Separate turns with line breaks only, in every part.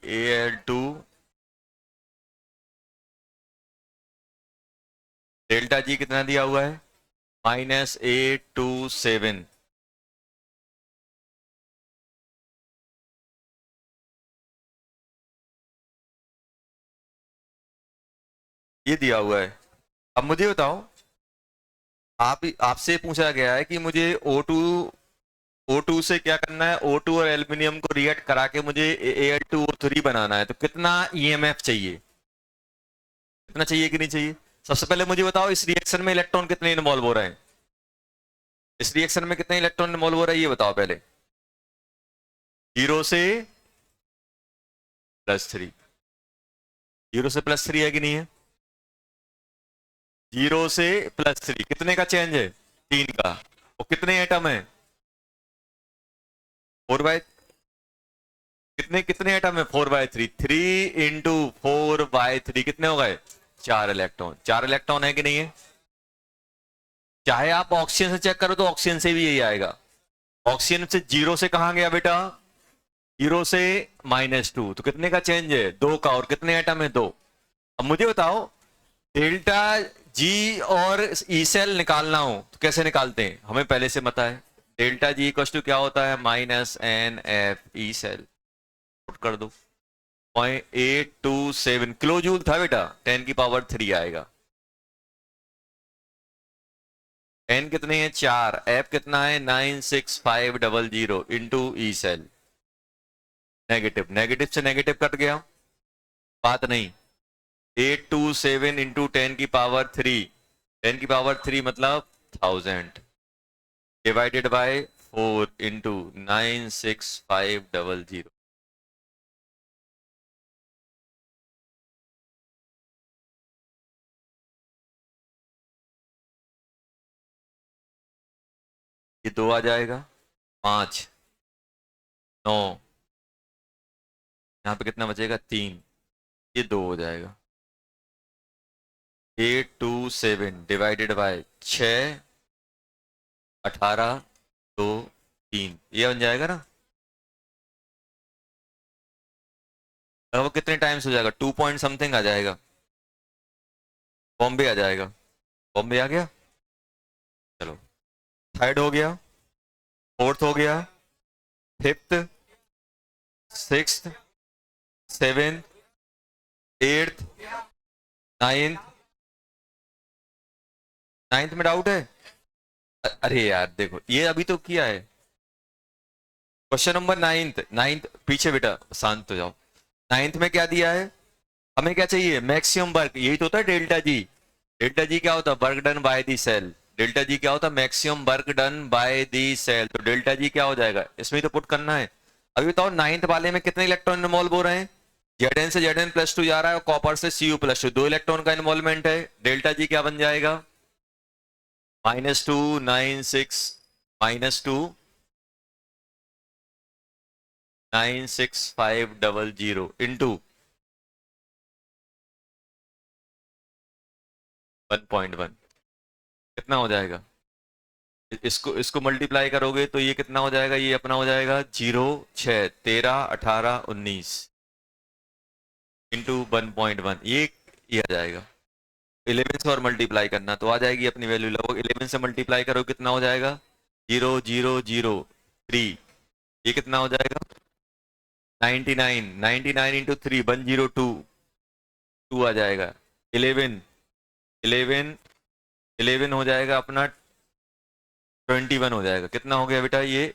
Al2 delta G कितना दिया हुआ है -827, ये दिया हुआ है। अब मुझे बताओ, आपसे पूछा गया है कि मुझे O2 से क्या करना है, O2 और एल्यूमिनियम को रिएक्ट करा के मुझे Al2O3 बनाना है, तो कितना ईएमएफ चाहिए, कितना चाहिए कि नहीं चाहिए? सबसे पहले मुझे बताओ इस रिएक्शन में इलेक्ट्रॉन कितने इन्वॉल्व हो रहे हैं, इस रिएक्शन में कितने इलेक्ट्रॉन इन्वॉल्व हो रहे हैं ये बताओ पहले। 0 से +3, 0 से +3 है कि नहीं है? 0 से +3 कितने का चेंज है, 3 का। और कितने एटम है, 4/, कितने कितने एटम है, 4/3, 3 × 4/3 कितने हो गए, 4 इलेक्ट्रॉन। 4 इलेक्ट्रॉन है कि नहीं है? चाहे आप ऑक्सीजन से चेक करो तो ऑक्सीजन से भी यही आएगा। ऑक्सीजन से 0 से कहां गया बेटा, 0 से -2, तो कितने का चेंज है, 2 का। और कितने एटम है, 2। अब मुझे बताओ डेल्टा जी और ई सेल निकालना हो तो कैसे निकालते हैं, हमें पहले से पता है। डेल्टा जी इक्वल टू क्या होता है, -NF ई सेल, पुट कर दो। 0.827 किलो जूल था बेटा, 10⁻³ आएगा। एन कितने हैं, 4। एफ कितना है, 96500 into E cell. Negative, negative से नेगेटिव कट गया, बात नहीं। 827 इंटू 10⁻³ 10⁻³ मतलब 1000 डिवाइडेड बाय 4 इंटू 96500। ये 2 आ जाएगा, 5, 9, यहाँ पे कितना बचेगा, 3, ये 2 हो जाएगा। 827 डिवाइडेड बाय 6, 18, 2, 3, ये बन जाएगा ना। और वो कितने टाइम्स हो जाएगा, 2 पॉइंट समथिंग आ जाएगा, बॉम्बे आ जाएगा। बॉम्बे आ गया, चलो। थर्ड हो गया, फोर्थ हो गया, fifth, sixth, seventh, eighth, ninth. Ninth में डाउट है? अरे यार देखो, ये अभी तो किया है। क्वेश्चन नंबर नाइन्थ, नाइन्थ पीछे बेटा, शांत हो जाओ। नाइन्थ में क्या दिया है, हमें क्या चाहिए, मैक्सिमम वर्क, यही तो होता है डेल्टा जी। डेल्टा जी क्या होता है, work done by the cell. Delta G क्या होता है, maximum work done by the cell. तो डेल्टा जी क्या हो जाएगा, इसमें तो पुट करना है। अभी बताओ नाइन्थ वाले में कितने इलेक्ट्रॉन इन्वॉल्व हो रहे हैं, Zn से Zn+2 जा रहा है और कॉपर से Cu+2, 2 इलेक्ट्रॉन का इन्वॉल्वमेंट है। डेल्टा जी क्या बन जाएगा, -296 -2 96500 इंटू 1.1, कितना हो जाएगा? इसको इसको मल्टीप्लाई करोगे तो ये कितना हो जाएगा, ये अपना हो जाएगा 0, 6, 13, 18, 19 इंटू 1.1, ये आ जाएगा। 11 से और मल्टीप्लाई करना तो आ जाएगी अपनी वैल्यू, लगभग 11 से मल्टीप्लाई करो कितना हो जाएगा, 0003। ये कितना हो जाएगा, 99, 99 इंटू 3 102, 2 आ जाएगा। 11, 11, 11 हो जाएगा अपना 21 हो जाएगा। कितना हो गया बेटा, ये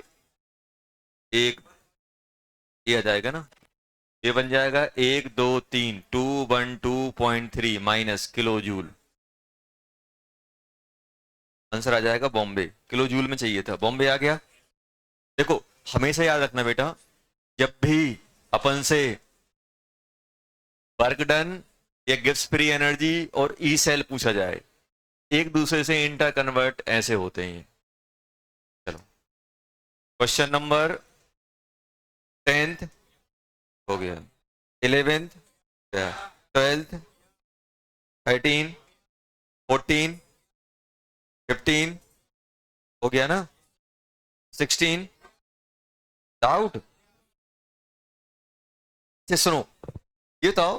एक, ये आ जाएगा ना, ये बन जाएगा 123 212.3 माइनस किलो जूल। आंसर आ जाएगा बॉम्बे, किलो जूल में चाहिए था, बॉम्बे आ गया। देखो हमेशा याद रखना बेटा, जब भी अपन से वर्क डन या गिब्स फ्री एनर्जी और ई सेल पूछा जाए, एक दूसरे से इंटर कन्वर्ट ऐसे होते हैं। चलो क्वेश्चन नंबर 10th हो गया, 11th, 12th, 13, 14, 15 हो गया ना, 16, डाउट? अच्छा सुनो, ये बताओ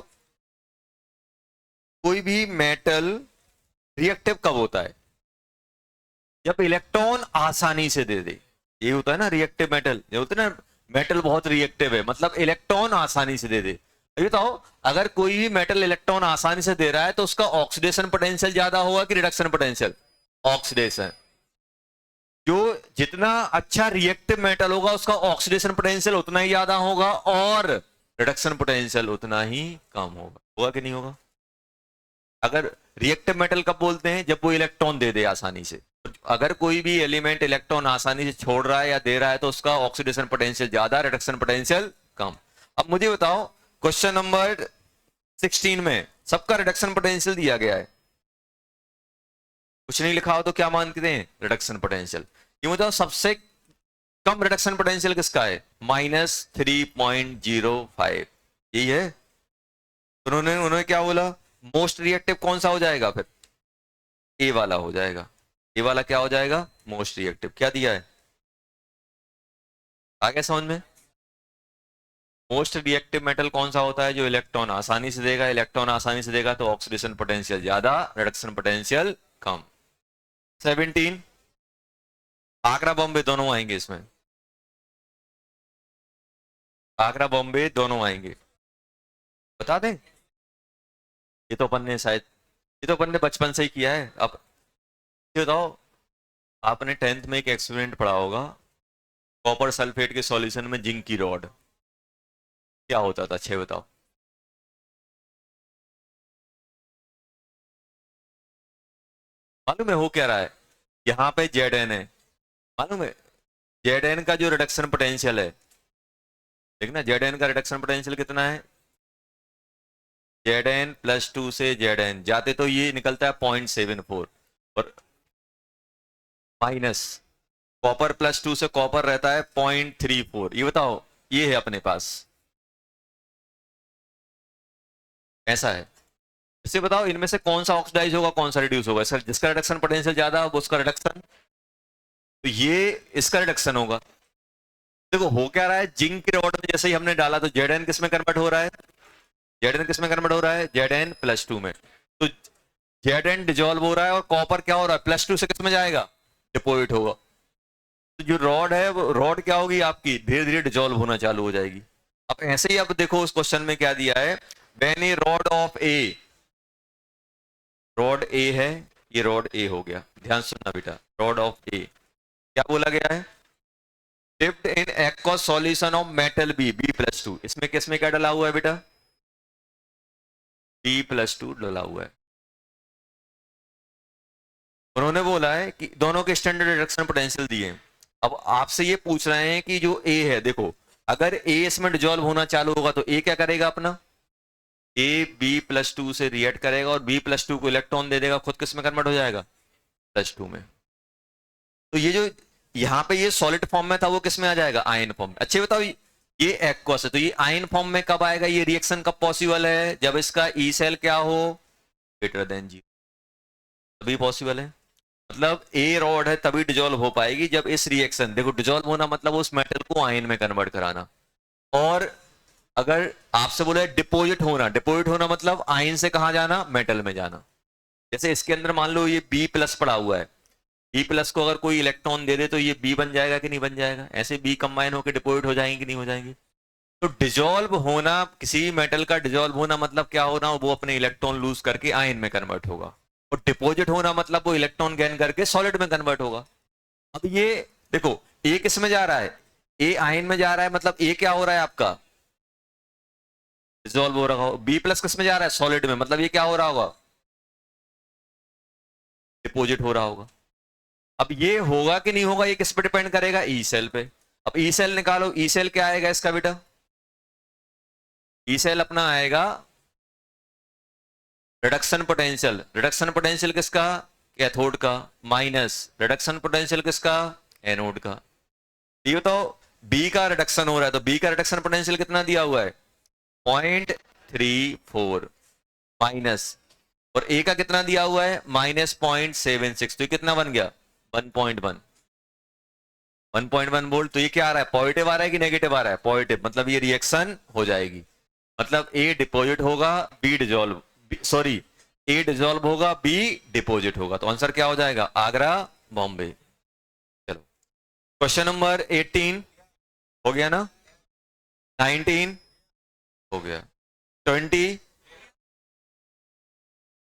कोई भी मेटल रिएक्टिव कब होता है? जब इलेक्ट्रॉन आसानी से दे दे। ये होता है ना रिएक्टिव मेटल, ये होता है ना मेटल बहुत रिएक्टिव है, मतलब इलेक्ट्रॉन आसानी से दे दे। ये बताओ अगर कोई भी मेटल इलेक्ट्रॉन आसानी से दे रहा है तो उसका ऑक्सीडेशन पोटेंशियल ज्यादा होगा कि रिडक्शन पोटेंशियल? ऑक्सीडेशन। जो जितना अच्छा रिएक्टिव मेटल होगा उसका ऑक्सीडेशन पोटेंशियल उतना ही ज्यादा होगा और रिडक्शन पोटेंशियल उतना ही कम होगा। होगा कि नहीं होगा? अगर रिएक्टिव मेटल कब बोलते हैं? जब वो इलेक्ट्रॉन दे दे आसानी से। अगर कोई भी एलिमेंट इलेक्ट्रॉन आसानी से छोड़ रहा है या दे रहा है तो उसका ऑक्सीडेशन पोटेंशियल ज्यादा, रिडक्शन पोटेंशियल कम। अब मुझे बताओ क्वेश्चन नंबर 16 में सबका रिडक्शन पोटेंशियल दिया गया है, कुछ नहीं लिखा हो तो क्या मानते हैं? Reduction potential. ये बताओ सबसे कम रिडक्शन पोटेंशियल किसका है? -3.05। यही है। उन्होंने क्या बोला? मोस्ट रिएक्टिव कौन सा हो जाएगा फिर? ए वाला हो जाएगा। ए वाला क्या हो जाएगा? Most reactive. क्या दिया है? आ गया समझ में? मोस्ट रिएक्टिव मेटल कौन सा होता है? जो इलेक्ट्रॉन आसानी से देगा। इलेक्ट्रॉन आसानी से देगा तो ऑक्सीडेशन पोटेंशियल ज्यादा, रिडक्शन पोटेंशियल कम। 17 आगरा बॉम्बे दोनों आएंगे इसमें। आगरा बॉम्बे दोनों आएंगे, बता दें? ये तो अपन ने शायद, ये तो अपन ने बचपन से ही किया है। अब ये बताओ आपने 10th में एक एक्सपेरिमेंट पढ़ा होगा, कॉपर सल्फेट के सॉल्यूशन में जिंक की रॉड, क्या होता था? 6 बताओ। मालूम है हो क्या रहा है? यहाँ पे Zn है, मालूम है? Zn का जो रिडक्शन पोटेंशियल है, देखना Zn का रिडक्शन पोटेंशियल कितना है? Zn +2 से Zn जाते तो ये निकलता है 0.74 और माइनस कॉपर +2 से कॉपर रहता है 0.34। ये बताओ ये है अपने पास, ऐसा है। इससे बताओ इनमें से कौन सा ऑक्सीडाइज होगा, कौन सा रिड्यूस होगा? सर जिसका रिडक्शन पोटेंशियल ज्यादा होगा उसका रिडक्शन, तो ये इसका रिडक्शन होगा। देखो हो क्या रहा है, जिंक के रॉड में जैसे ही हमने डाला तो Zn किस में कन्वर्ट हो रहा है? Zn किस में कन्वर्ट हो रहा है? Zn +2 में। तो Zn डिजोल्व हो रहा है और कॉपर क्या हो रहा है? +2 से किस में जाएगा? डिपोजिट होगा। तो जो रॉड है वो रॉड क्या होगी आपकी? धीरे धीरे डिजोल्व होना चालू हो जाएगी। अब ऐसे ही अब देखो उस क्वेश्चन में क्या दिया है, when A rod of A, rod ए है, ये रॉड ए हो गया, ध्यान सुनना बेटा, रॉड ऑफ ए क्या बोला गया है? Dipped in aqueous solution of metal B+2। इसमें किसमें क्या डला हुआ है बेटा? B+2 डला हुआ है। उन्होंने बोला है कि दोनों के स्टैंडर्ड रिडक्शन पोटेंशियल दिए हैं। अब आपसे ये पूछ रहे हैं कि जो ए है, देखो अगर ए इसमें डिजोल्व होना चालू होगा तो ए क्या करेगा अपना? ए B+2 से रिएक्ट करेगा और B+2 को इलेक्ट्रॉन दे देगा, खुद किस में कन्वर्ट हो जाएगा? +2 में। तो ये जो यहाँ पे ये सॉलिड फॉर्म में था वो किस में आ जाएगा? आयन फॉर्म में। अच्छे बताओ ये एक्वस है तो ये आयन फॉर्म में कब आएगा? ये रिएक्शन कब पॉसिबल है? जब इसका ई सेल क्या हो? ग्रेटर देन 0, तभी पॉसिबल है। मतलब ए रॉड है तभी डिजोल्व हो पाएगी जब इस रिएक्शन, देखो डिजोल्व होना मतलब उस मेटल को आयन में कन्वर्ट कराना। और अगर आपसे बोले डिपोजिट होना, डिपोजिट होना मतलब आयन से कहा जाना? मेटल में जाना। जैसे इसके अंदर मान लो ये B+ पड़ा हुआ है, B+ को अगर कोई इलेक्ट्रॉन दे दे तो ये B बन जाएगा कि नहीं बन जाएगा? ऐसे B कंबाइन होकर डिपोजिट हो जाएंगे कि नहीं हो जाएंगे? तो डिजोल्व होना, किसी मेटल का डिजोल्व होना मतलब क्या होना? वो अपने इलेक्ट्रॉन लूज करके आयन में कन्वर्ट होगा। और डिपोजिट होना मतलब वो इलेक्ट्रॉन गेन करके सॉलिड में कन्वर्ट होगा। अब ये देखो ए किस में जा रहा है? ए आयन में जा रहा है, मतलब ए क्या हो रहा है आपका? डिजोल्व हो रहा होगा। B+ किस में जा रहा है? सॉलिड में, मतलब ये क्या हो रहा होगा? डिपोजिट हो रहा होगा। अब ये होगा कि नहीं होगा ये किस पे डिपेंड करेगा? ई सेल पे। अब ई सेल निकालो, ई सेल क्या आएगा इसका बेटा? ई सेल अपना आएगा रिडक्शन पोटेंशियल। रिडक्शन पोटेंशियल किसका? कैथोड का, माइनस रिडक्शन पोटेंशियल किसका? एनोड का। ये बताओ बी का रिडक्शन हो रहा है तो बी का रिडक्शन पोटेंशियल कितना दिया हुआ है? 0.34 माइनस, और ए का कितना दिया हुआ है? -0.76। तो ये कितना बन गया? 1.1 1.1 वोल्ट। तो ये क्या आ रहा है? पॉजिटिव आ रहा है कि नेगेटिव आ रहा है? पॉजिटिव, मतलब ये रिएक्शन हो जाएगी। मतलब ए डिपॉजिट होगा, बी डिजोल्व, सॉरी, ए डिजोल्व होगा, बी डिपॉजिट होगा, तो आंसर क्या हो जाएगा? आगरा, बॉम्बे। चलो, क्वेश्चन नंबर 18 हो गया ना? 19 हो गया। 20,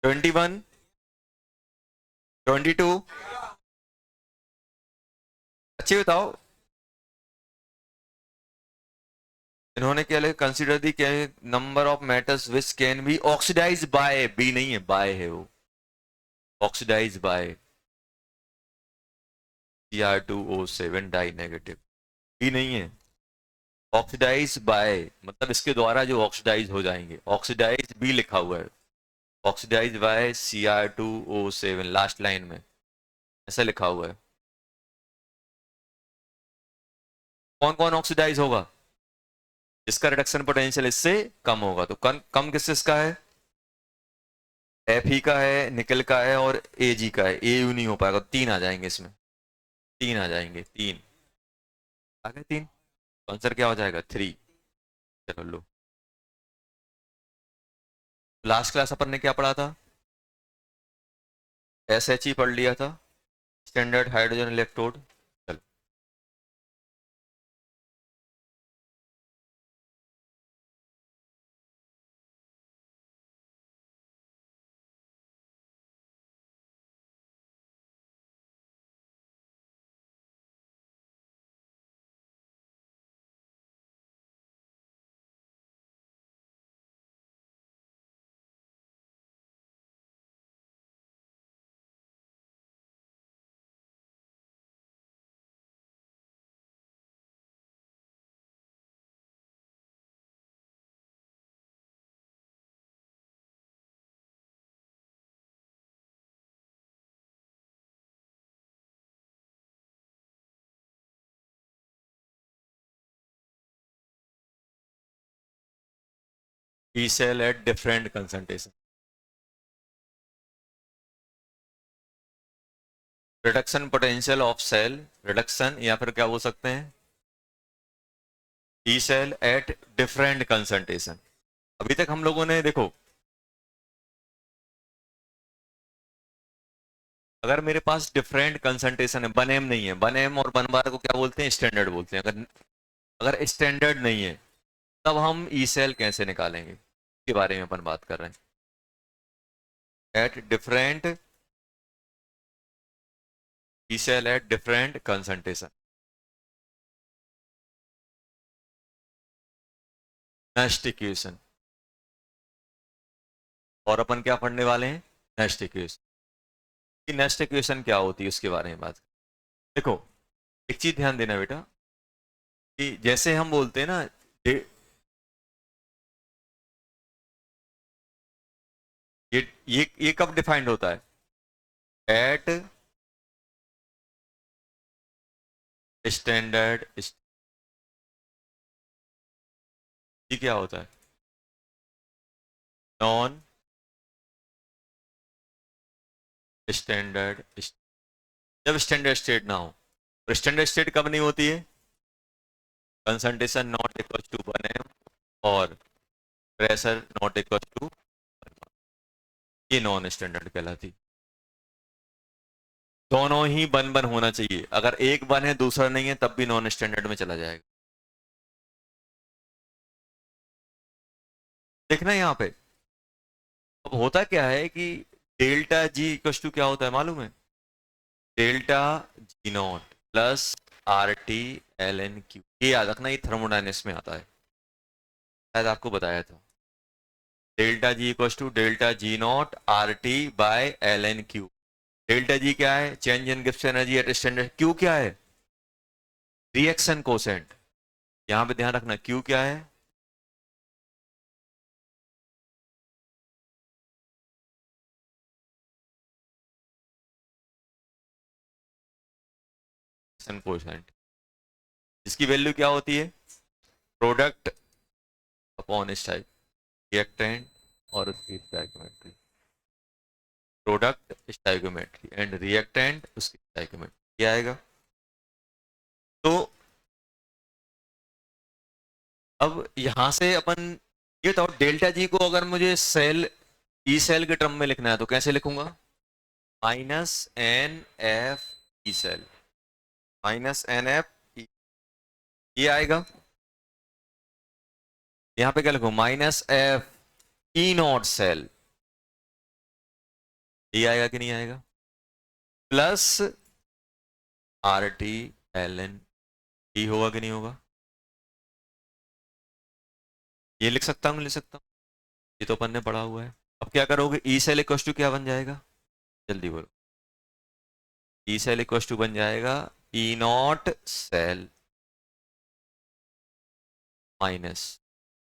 21, 22, अच्छी बताओ। इन्होंने क्या लिखा? Consider the number of metals which can be oxidize by, be नहीं है, बाय है वो, oxidize by Cr2O7 di negative, be नहीं है। ऑक्सीडाइज बाय मतलब इसके द्वारा जो ऑक्सीडाइज हो जाएंगे, ऑक्सीडाइज बी लिखा हुआ है, oxidise by Cr2O7 last line में ऐसा लिखा हुआ है। कौन कौन ऑक्सीडाइज होगा? जिसका रिडक्शन पोटेंशियल इससे कम होगा, तो कम किस किसका है? Fe का है, निकल का है, और Ag का है। Au नहीं हो पाएगा, तीन आ जाएंगे इसमें, तीन आ जाएंगे, तीन आ गए, तीन, तो आंसर क्या हो जाएगा? 3। चलो लो, लास्ट क्लास अपन ने क्या पढ़ा था? SHE पढ़ लिया था, स्टैंडर्ड हाइड्रोजन इलेक्ट्रोड। चलो, E cell at different concentration, reduction potential of cell, reduction, या फिर क्या बोल सकते हैं? E cell at different concentration. अभी तक हम लोगों ने देखो, अगर मेरे पास डिफरेंट कंसंट्रेशन है, वन एम नहीं है, वन एम और वन बार को क्या बोलते हैं? स्टैंडर्ड बोलते हैं। अगर अगर स्टैंडर्ड नहीं है, तब हम ई सेल कैसे निकालेंगे, इसके बारे में अपन बात कर रहे हैं। At different, E cell at different concentration, next equation. और अपन क्या पढ़ने वाले हैं? Next equation. कि नेक्स्ट इक्वेशन क्या होती है उसके बारे में बात। देखो, एक चीज ध्यान देना बेटा, कि जैसे हम बोलते हैं ना, ये कब डिफाइंड होता है? एट स्टैंडर्ड, ये क्या होता है? नॉन स्टैंडर्ड, जब स्टैंडर्ड स्टेट ना हो। तो स्टैंडर्ड स्टेट कब नहीं होती है? Concentration not equal to 1 m और प्रेशर नॉट इक्वल टू, ये नॉन स्टैंडर्ड कहलाती। दोनों ही वन वन होना चाहिए, अगर एक वन है दूसरा नहीं है तब भी नॉन स्टैंडर्ड में चला जाएगा। देखना यहाँ पे, अब होता क्या है कि डेल्टा जी इक्वल टू क्या होता है मालूम है? Delta G not plus RT ln Q, ये याद रखना, ये थर्मोडायनेमिक्स में आता है, शायद आपको बताया था। Delta G equal to delta G not RT/ln Q। Delta G क्या है? Change in Gibbs energy at standard. Q क्या है? Reaction quotient. यहां पे ध्यान रखना, क्यू क्या है? रिएक्शन कोसेंट, इसकी वैल्यू क्या होती है? प्रोडक्ट अपॉन स्टाइक रिएक्टेंट और उसकी stoichiometry, product stoichiometry and reactant उसकी स्टाइकोमेट्री, क्या आएगा? तो अब यहां से अपन ये तो डेल्टा जी को अगर मुझे सेल ई सेल के टर्म में लिखना है तो कैसे लिखूंगा? Minus N F E cell, minus N F, ये आएगा। यहां पे क्या लिखूं? Minus F E not cell, ये आएगा कि नहीं आएगा? Plus R T L N T, होगा कि नहीं होगा? ये लिख सकता हूँ, लिख सकता हूँ, ये तो अपन ने पढ़ा हुआ है। अब क्या करोगे? ई सेल इक्वल टू क्या बन जाएगा? जल्दी बोलो। ई सेल इक्वल टू बन जाएगा E not cell minus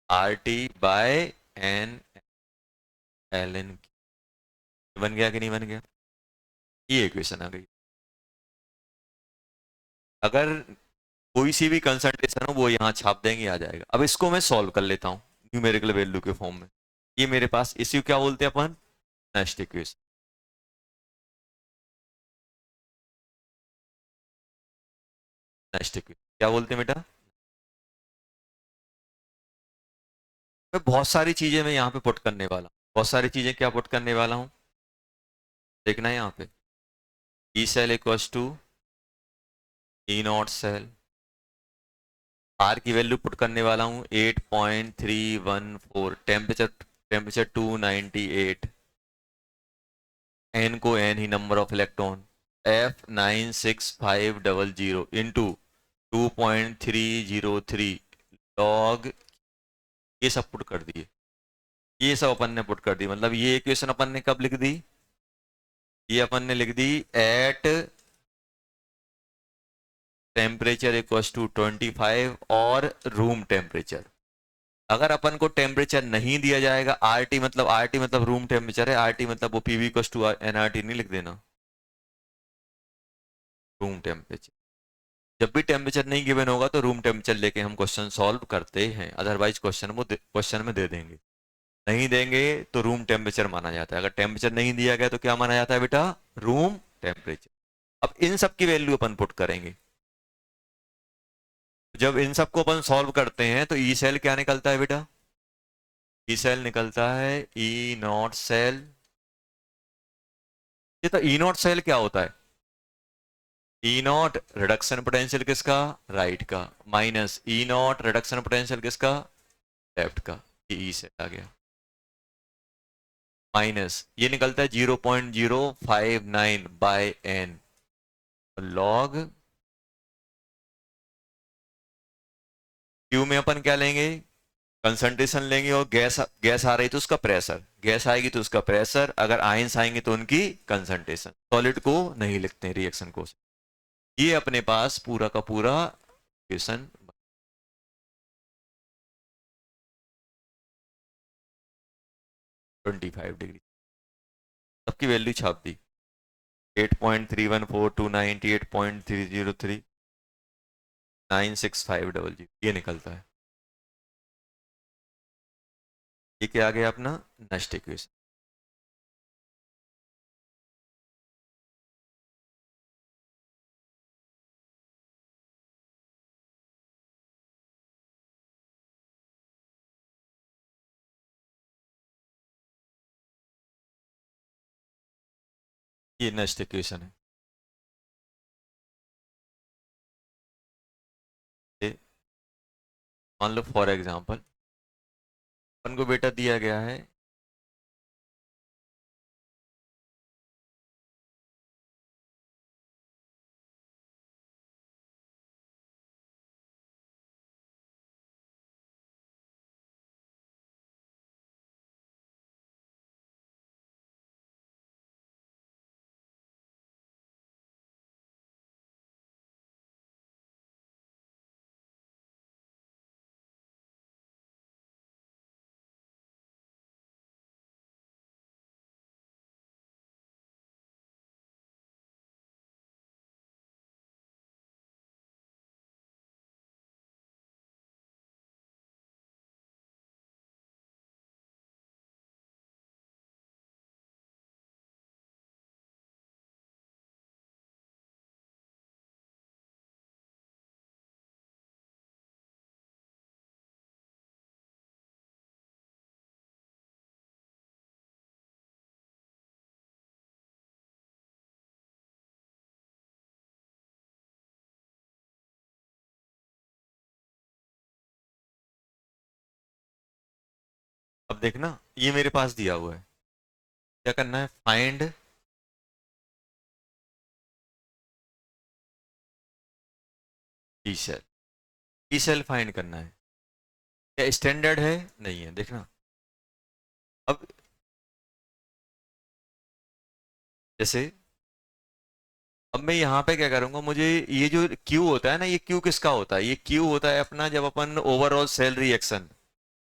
R T by N L N. बन गया कि नहीं बन गया? ये इक्वेशन आ गई। अगर कोई सी भी कंसंट्रेशन हो वो यहाँ छाप देंगे, आ जाएगा। अब इसको मैं सॉल्व कर लेता हूँ न्यूमेरिकल वैल्यू के फॉर्म में। ये मेरे पास इसी को क्या बोलते हैं अपन? Next equation. नेक्स्ट इक्वेशन क्या बोलते हैं बेटा? बहुत सारी चीजें मैं यहाँ पे पुट करने वाला हूँ। बहुत सारी चीजें क्या पुट करने वाला हूँ, देखना है यहाँ पे। E cell equals to E not cell, R की वैल्यू पुट करने वाला हूँ 8.314, टेम्परेचर टेम्परेचर 298, एन को एन ही number of electron, F 96500 into 2.303 log, ये सब पुट कर दिए। ये सब अपन ने पुट कर दी, मतलब ये इक्वेशन अपन ने कब लिख दी? ये अपन ने लिख दी एट टेम्परेचर इक्वल्स टू 25 और रूम टेम्परेचर। अगर अपन को टेम्परेचर नहीं दिया जाएगा, आरटी मतलब रूम टेम्परेचर है, आरटी मतलब वो पीवी इक्वल्स टू एनआरटी नहीं लिख देना, रूम टेम्परेचर। जब भी टेम्परेचर नहीं गिवन होगा तो रूम टेम्परेचर लेके हम क्वेश्चन सॉल्व करते हैं, अदरवाइज क्वेश्चन में दे देंगे। नहीं देंगे तो रूम टेम्परेचर माना जाता है। अगर टेम्परेचर नहीं दिया गया तो क्या माना जाता है बेटा? Room temperature. अब इन सब की वैल्यू अपन पुट करेंगे। जब इन सबको अपन सॉल्व करते हैं तो ई सेल क्या निकलता है बेटा? ई सेल निकलता है ई नॉट सेल। ये तो ई नॉट सेल क्या होता है? ई नॉट रिडक्शन पोटेंशियल किसका? राइट का, minus E not reduction potential किसका? लेफ्ट का। ये ई सेल आ गया। माइनस ये निकलता है 0.059 बाय एन लॉग क्यू में अपन क्या लेंगे? कंसंट्रेशन लेंगे, और गैस गैस आ रही तो उसका प्रेशर, गैस आएगी तो उसका प्रेशर, अगर आयंस आएंगे तो उनकी कंसंट्रेशन। सॉलिड को नहीं लिखते रिएक्शन को। ये अपने पास पूरा का पूरा इक्वेशन 25 डिग्री, सबकी वैल्यू छाप दी। 8.314, 298.303, 96500, ये निकलता है। ये क्या आ गया अपना? Next equation. ये नेक्स्ट इक्वेशन है। ये मान लो फॉर एग्जांपल अपन को बेटा दिया गया है अब देखना, ये मेरे पास दिया हुआ है, क्या करना है, find P cell. P cell find करना है। क्या स्टैंडर्ड है? नहीं है, देखना। अब जैसे, अब मैं यहाँ पे क्या करूंगा, मुझे ये जो क्यू होता है ना, ये क्यू किसका होता है, ये क्यू होता है अपना, जब अपन overall cell reaction,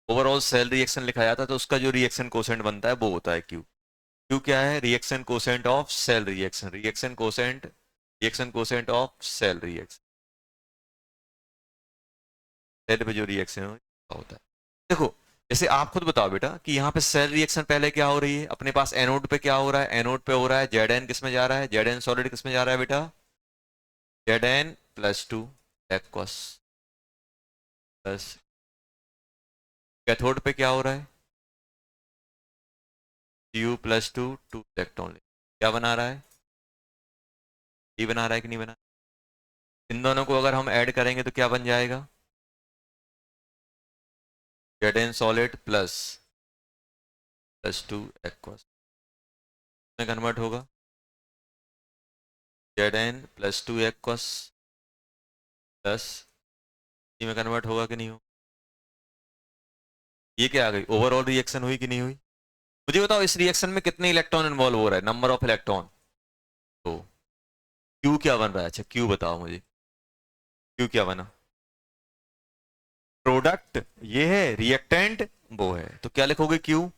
overall cell reaction लिखा जाता है तो उसका जो रिएक्शन कोसेंट बनता है वो होता है क्यू। क्यू क्या है, reaction quotient of cell reaction, reaction quotient of cell reaction, cell पे जो रिएक्शन होता है। देखो, जैसे आप खुद बताओ बेटा कि यहाँ पे सेल रिएक्शन पहले क्या हो रही है, अपने पास एनोड पे क्या हो रहा है, एनोड पे हो रहा है जेड एन, किस में जा रहा है, जेड एन सॉलिड किस में जा रहा है बेटा, Z N plus two aqueous, plus cathode पे क्या हो रहा है, U plus two, two electron, क्या बना रहा है, ये बना रहा है कि नहीं बना। इन दोनों को अगर हम ऐड करेंगे तो क्या बन जाएगा, Z N solid plus plus two aqueous में कन्वर्ट होगा, Z N plus two aqueous plus में कन्वर्ट होगा कि नहीं होगा। ये क्या आ गई, ओवरऑल रिएक्शन हुई कि नहीं हुई। मुझे बताओ इस रिएक्शन में कितने इलेक्ट्रॉन इन्वॉल्व हो रहा है, नंबर ऑफ इलेक्ट्रॉन। तो क्यू क्या बन रहा है, अच्छा क्यू बताओ मुझे, क्यू क्या बना, प्रोडक्ट ये है, रिएक्टेंट वो है, तो क्या लिखोगे Q,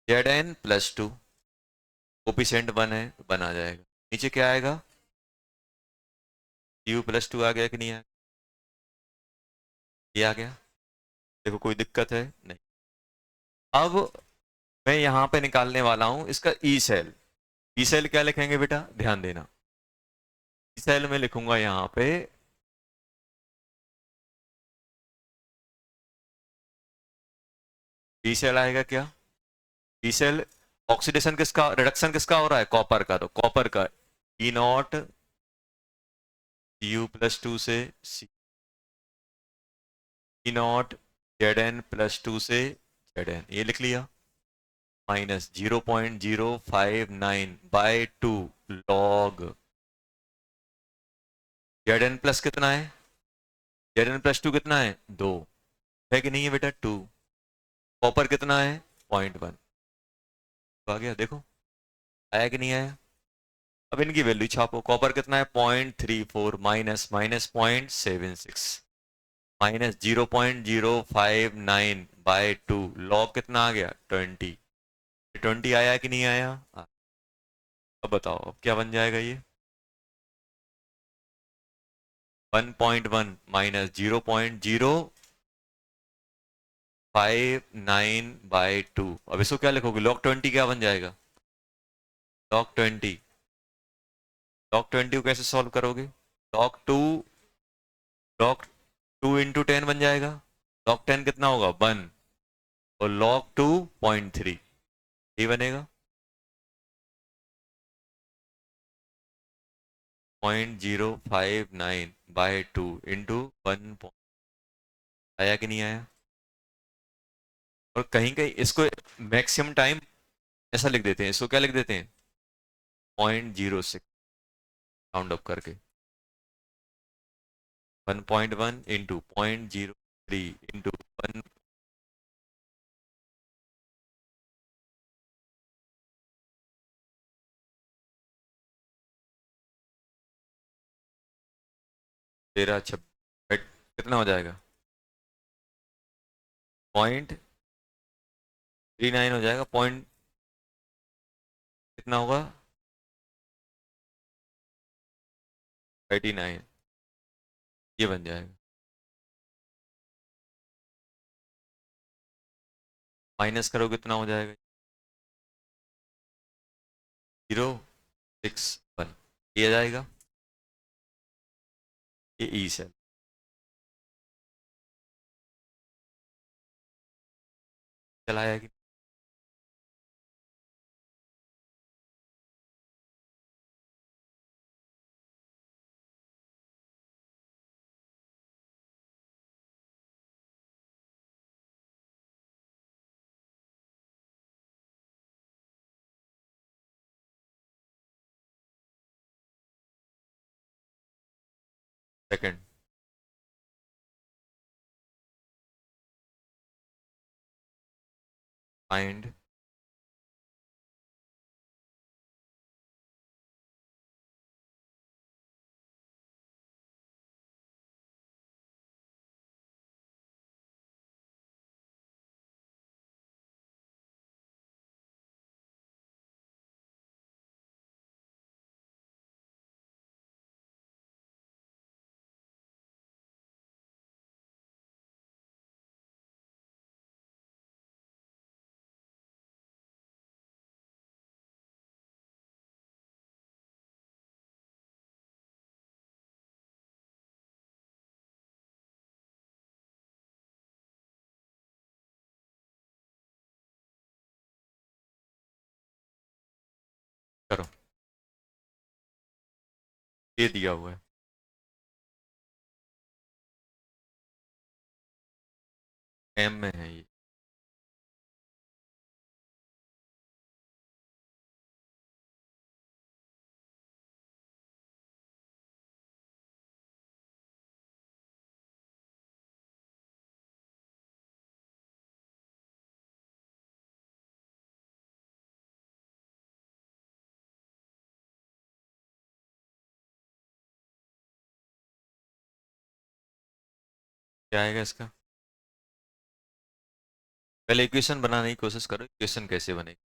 Z N plus two, coefficient one है, वन आ जाएगा, नीचे क्या आएगा, क्यू प्लस टू आ गया कि नहीं आया, ये आ गया। देखो कोई दिक्कत है नहीं। अब मैं यहाँ पे निकालने वाला हूं इसका ई सेल। ई सेल क्या लिखेंगे बेटा, ध्यान देना, ई सेल में लिखूंगा यहाँ पे, ई सेल आएगा क्या, ई सेल, ऑक्सीडेशन किसका, रिडक्शन किसका हो रहा है, कॉपर का, तो कॉपर का E naught U plus two से C, E naught Z N plus two से जेड एन, ये लिख लिया, minus 0.059 by two log Z N plus कितना है, जेड एन प्लस टू कितना है, दो है कि नहीं है बेटा, टू, कॉपर कितना है, 0.1, तो आ गया, देखो आया कि नहीं आया। अब इनकी वैल्यू छापो, कॉपर कितना है, 0.34, minus minus 0.76, minus 0.059 by two, log कितना आ गया, 20, 20 आया कि नहीं आया। अब बताओ अब क्या बन जाएगा ये, 1.1 माइनस 0.059 बाय टू, अब इसको क्या लिखोगे, लॉग 20 क्या बन जाएगा, लॉग 20, लॉग 20 को कैसे सॉल्व करोगे, log to, log two into ten बन जाएगा, लॉग 10 कितना होगा, 1, और लॉग टू 0.3, ये बनेगा 0.059 बाय टू इंटू 1, आया कि नहीं आया। और कहीं कहीं इसको मैक्सिमम टाइम ऐसा लिख देते हैं, इसको क्या लिख देते हैं, 0.06, राउंड अप करके, 1.1 इंटू 0.03 इंटू 1, तेरह छब्बीस, कितना हो जाएगा, 0.39 हो जाएगा, पॉइंट कितना होगा, 39, ये बन जाएगा, माइनस करो कितना हो जाएगा, 0.61, ये आ जाएगा, ये ई सेल चलाया कि सेकंड। माइंड। करो। ये दिया हुआ है। एम में है ये। क्या आएगा इसका? पहले इक्वेशन बनाने की कोशिश करो, इक्वेशन कैसे बनेगी।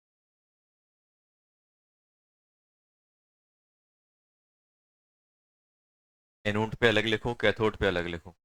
एनोड पे अलग लिखो, कैथोड पे अलग लिखो।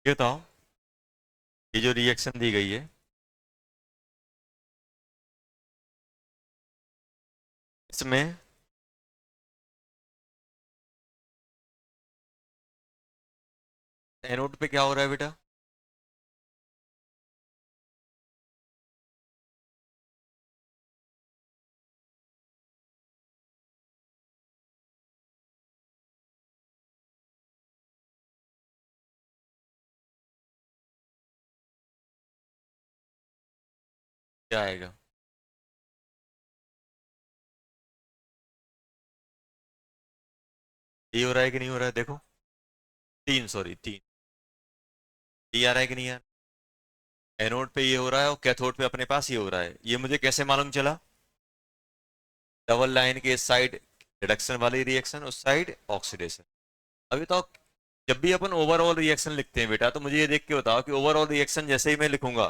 ये बताओ, ये जो रिएक्शन दी गई है, इसमें एनोड पे क्या हो रहा है बेटा? क्या आएगा? ये हो रहा है कि नहीं हो रहा है, देखो। 3, सॉरी 3। ये आ रहा है कि नहीं यार? एनोड पे ये हो रहा है और कैथोड पे अपने पास ये हो रहा है। ये मुझे कैसे मालूम चला? डबल लाइन के इस साइड रिडक्शन वाली रिएक्शन, उस साइड ऑक्सीडेशन। अभी तो जब भी अपन ओवरऑल रिएक्शन लिखते हैं बेटा, तो मुझे ये देख के बताओ कि ओवरऑल रिएक्शन जैसे ही मैं लिखूंगा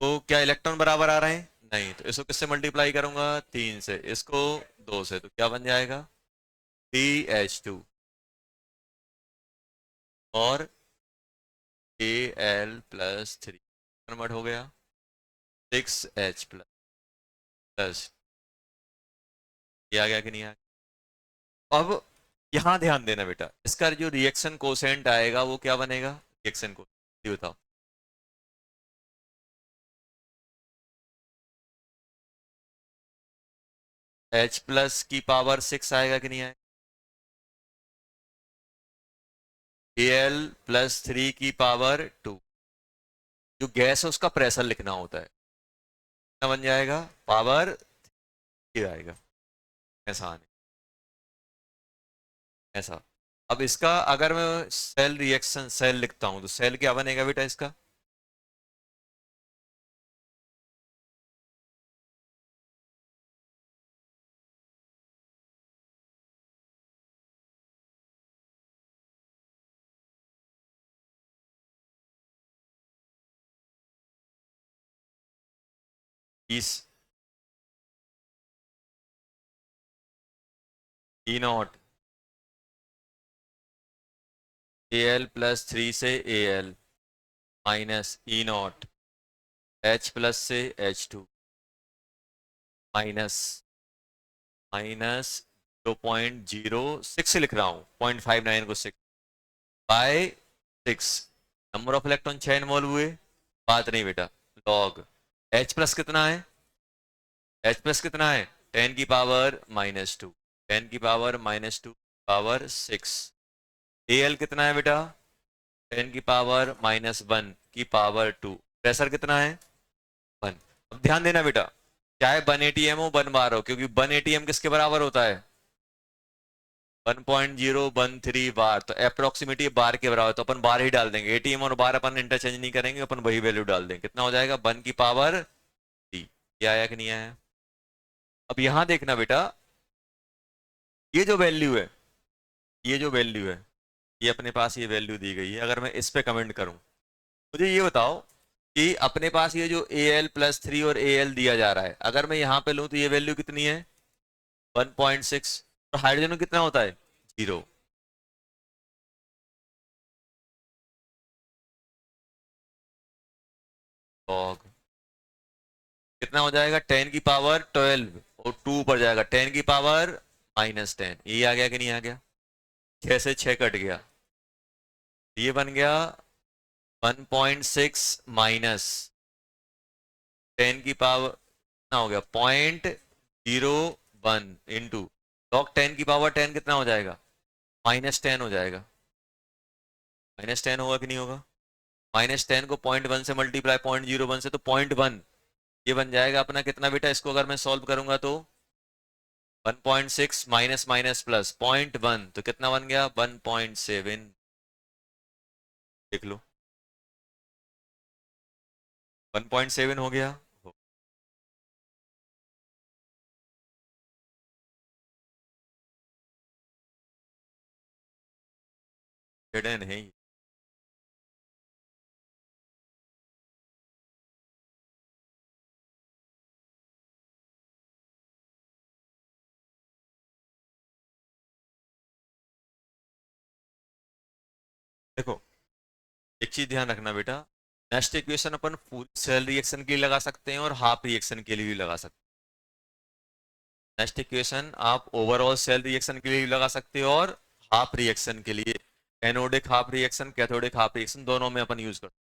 तो क्या इलेक्ट्रॉन बराबर आ रहे हैं? नहीं। तो इसको किससे मल्टीप्लाई करूंगा? 3 से। इसको 2 से। तो क्या बन जाएगा? BH2 और Al+3 कन्वर्ट हो गया 6H+। ये आ गया कि नहीं आ गया? अब यहां ध्यान देना बेटा, इसका जो रिएक्शन कोसेंट आएगा वो क्या बनेगा? रिएक्शन को ये बताओ। H+की पावर 6 आएगा कि नहीं आएगा? Al+3 की पावर 2। जो गैस है उसका प्रेशर लिखना होता है, कितना बन जाएगा? पावर 3 आएगा। ऐसा आने, ऐसा। अब इसका अगर मैं सेल रिएक्शन सेल लिखता हूं तो सेल क्या बनेगा बेटा इसका? इस E0 Al+3 से Al माइनस E0 H+ से H2 माइनस माइनस 0.06 लिख रहा हूँ, 0.59 को 6/6। नंबर ऑफ इलेक्ट्रॉन 6 मोल हुए। बात नहीं बेटा, लॉग H+ कितना है? H+ कितना है? 10⁻⁻²। 10⁻⁻²/6। Al कितना है बेटा? 10⁻⁻1/2। प्रेशर कितना है? 1। अब ध्यान देना बेटा, चाहे 1 atm हो 1 बार हो, क्योंकि 1 atm किसके बराबर होता है? 1.013 बार। तो अप्रोक्सीमेटली बार के बराबर, तो अपन बार ही डाल देंगे। एटीएम और बार अपन इंटरचेंज नहीं करेंगे, अपन वही वैल्यू डाल देंगे। कितना हो जाएगा? 1⁻3। ये आया कि नहीं आया? अब यहां देखना बेटा, ये जो वैल्यू है, ये जो वैल्यू है, ये अपने पास ये वैल्यू दी गई है। अगर मैं इस पे कमेंट करूं, मुझे ये बताओ कि अपने पास ये जो Al+3 और Al दिया जा रहा है, अगर मैं यहां पे लूं तो ये वैल्यू कितनी है? 1.6। तो हाइड्रोजन में कितना होता है? 0। लॉग कितना हो जाएगा? 10⁻12 और 2 ऊपर जाएगा, 10⁻−10। ये आ गया कि नहीं आ गया? 6 से 6 कट गया, ये बन गया 1.6 माइनस 10 कितना हो गया? 0.01 इंटू लॉग 10⁻10 कितना हो जाएगा? -10 हो जाएगा। -10 होगा कि नहीं होगा? -10 को 0.1 से मल्टीप्लाई, 0.01 से, तो 0.1। ये बन जाएगा अपना कितना बेटा? इसको अगर मैं सॉल्व करूंगा तो 1.6 माइनस माइनस प्लस 0.1, तो कितना बन गया? 1.7। देख लो, 1.7 हो गया। हिडन है ये। देखो, एक चीज ध्यान रखना बेटा, नेक्स्ट इक्वेशन अपन पूरी सेल रिएक्शन के लिए लगा सकते हैं और हाफ रिएक्शन के लिए भी लगा सकते हैं। नेक्स्ट इक्वेशन आप ओवरऑल सेल रिएक्शन के लिए भी लगा सकते हो और हाफ रिएक्शन के लिए, anodic half reaction, cathodic half reaction, दोनों में अपन यूज करते हैं।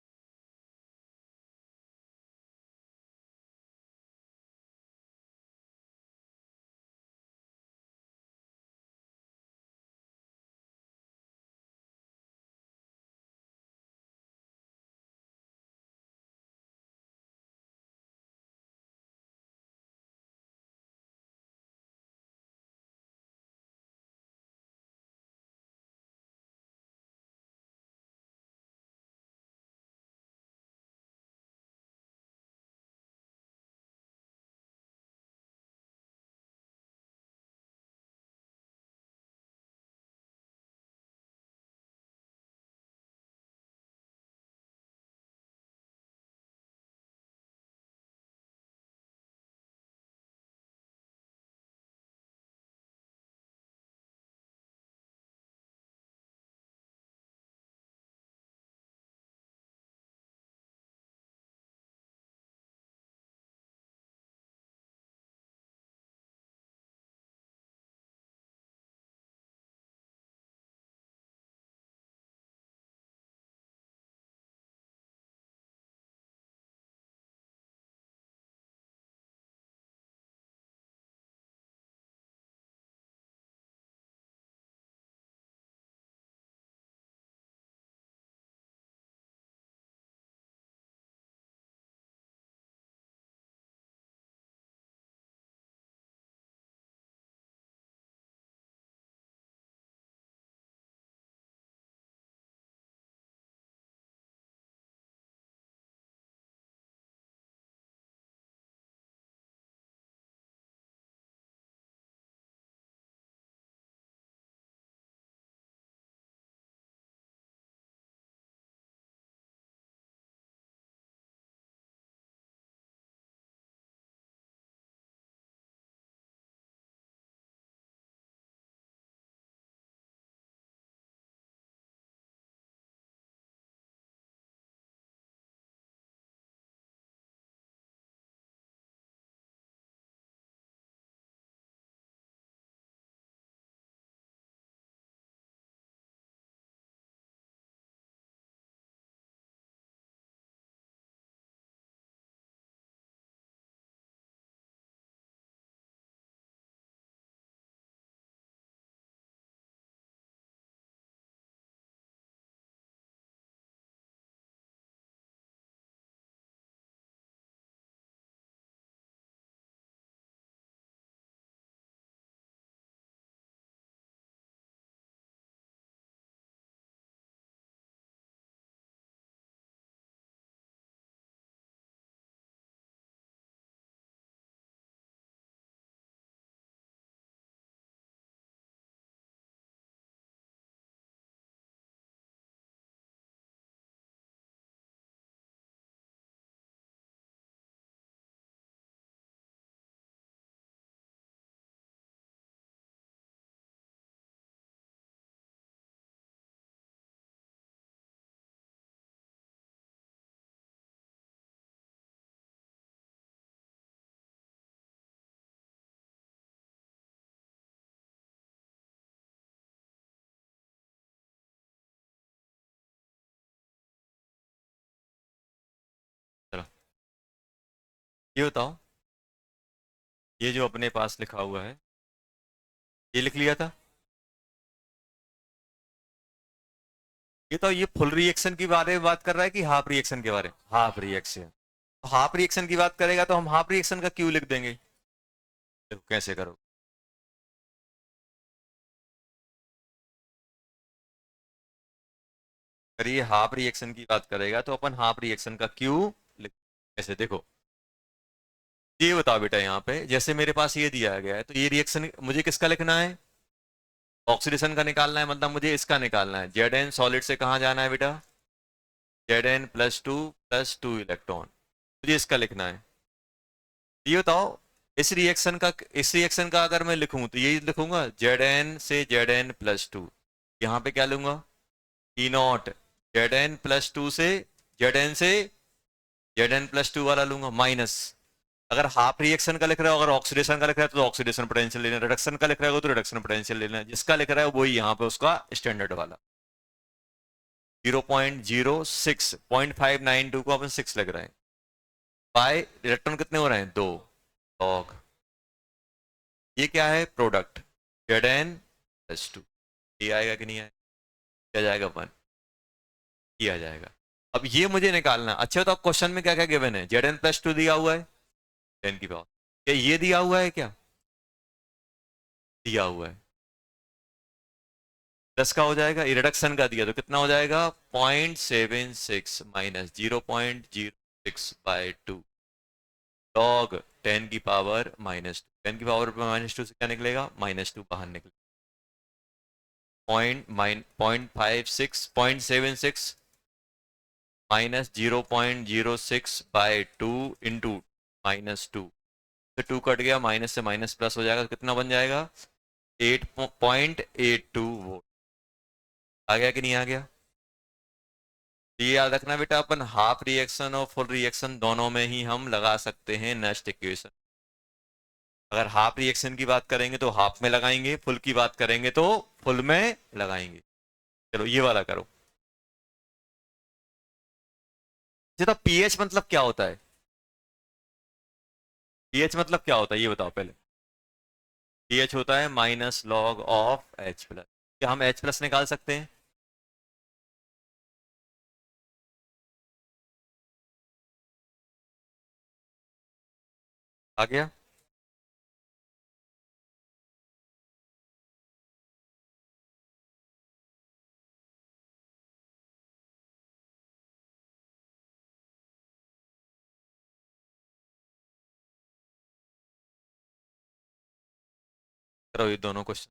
ये बताओ, ये जो अपने पास लिखा हुआ है, ये लिख लिया था। ये तो ये फुल रिएक्शन के बारे में बात कर रहा है कि हाफ रिएक्शन के बारे में? Half reaction. तो हाफ रिएक्शन की बात करेगा तो हम हाफ रिएक्शन का क्यू लिख देंगे। देखो कैसे करो। अगर ये हाफ रिएक्शन की बात करेगा तो अपन हाफ रिएक्शन का क्यू लिख, ऐसे देखो। ये बताओ बेटा, यहाँ पे जैसे मेरे पास ये दिया गया है, तो ये रिएक्शन मुझे किसका लिखना है? ऑक्सीडेशन का निकालना है, मतलब मुझे इसका निकालना है। जेड एन सॉलिड से कहाँ जाना है बेटा? Z N plus two electron, मुझे इसका लिखना है। ये बताओ, इस रिएक्शन का अगर मैं लिखूं तो यही लिखूंगा, जेड एन से जेड एन प्लस टू। यहाँ पे क्या लूंगा? E naught Z N plus two से जेड एन से जेड एन प्लस टू वाला लूंगा, माइनस। अगर हाफ रिएक्शन का लिख रहा है, अगर ऑक्सीडेशन का लिख रहा है तो ऑक्सीडेशन पोटेंशियल लेना, रिडक्शन का लिख रहा है तो रिडक्शन पोटेंशियल लेना है। जिसका लिख रहा है वही यहाँ पे उसका स्टैंडर्ड वाला। 0.06 0.592 को अपन 6 लग रहा है। बाय इलेक्ट्रॉन कितने हो रहे हैं? दो। लॉग, ये क्या है? Product Z N plus two. ये आएगा कि नहीं आएगा? क्या जाएगा? वन। ये आ जाएगा। अब ये मुझे निकालना। अच्छा तो अब क्वेश्चन में क्या क्या गिवन है? जेड एन प्लस टू दिया हुआ है, 10 की पावर। क्या ये दिया हुआ है क्या? दिया हुआ है। 10 का हो जाएगा, रिडक्शन का दिया तो कितना हो जाएगा? 0.76 माइनस 0.06 बाय 2 लॉग 10 की पावर -2। 10 की पावर -2 से क्या निकलेगा? -2 बाहर निकलेगा। 0.76 माइनस 0.06/2 इंटू -2। तो 2 कट गया, माइनस से माइनस प्लस हो जाएगा तो कितना बन जाएगा? 8.82 वोल्ट। आ गया कि नहीं आ गया? ये याद रखना बेटा, अपन हाफ रिएक्शन और फुल रिएक्शन दोनों में ही हम लगा सकते हैं नेक्स्ट इक्वेशन। अगर हाफ रिएक्शन की बात करेंगे तो हाफ में लगाएंगे, फुल की बात करेंगे तो फुल में लगाएंगे। चलो ये वाला करो। अच्छा तो पीएच मतलब क्या होता है? पीएच मतलब क्या होता है ये बताओ पहले। पीएच होता है -log of H+। क्या हम H+ निकाल सकते हैं? आ गया। करो ये दोनों क्वेश्चन।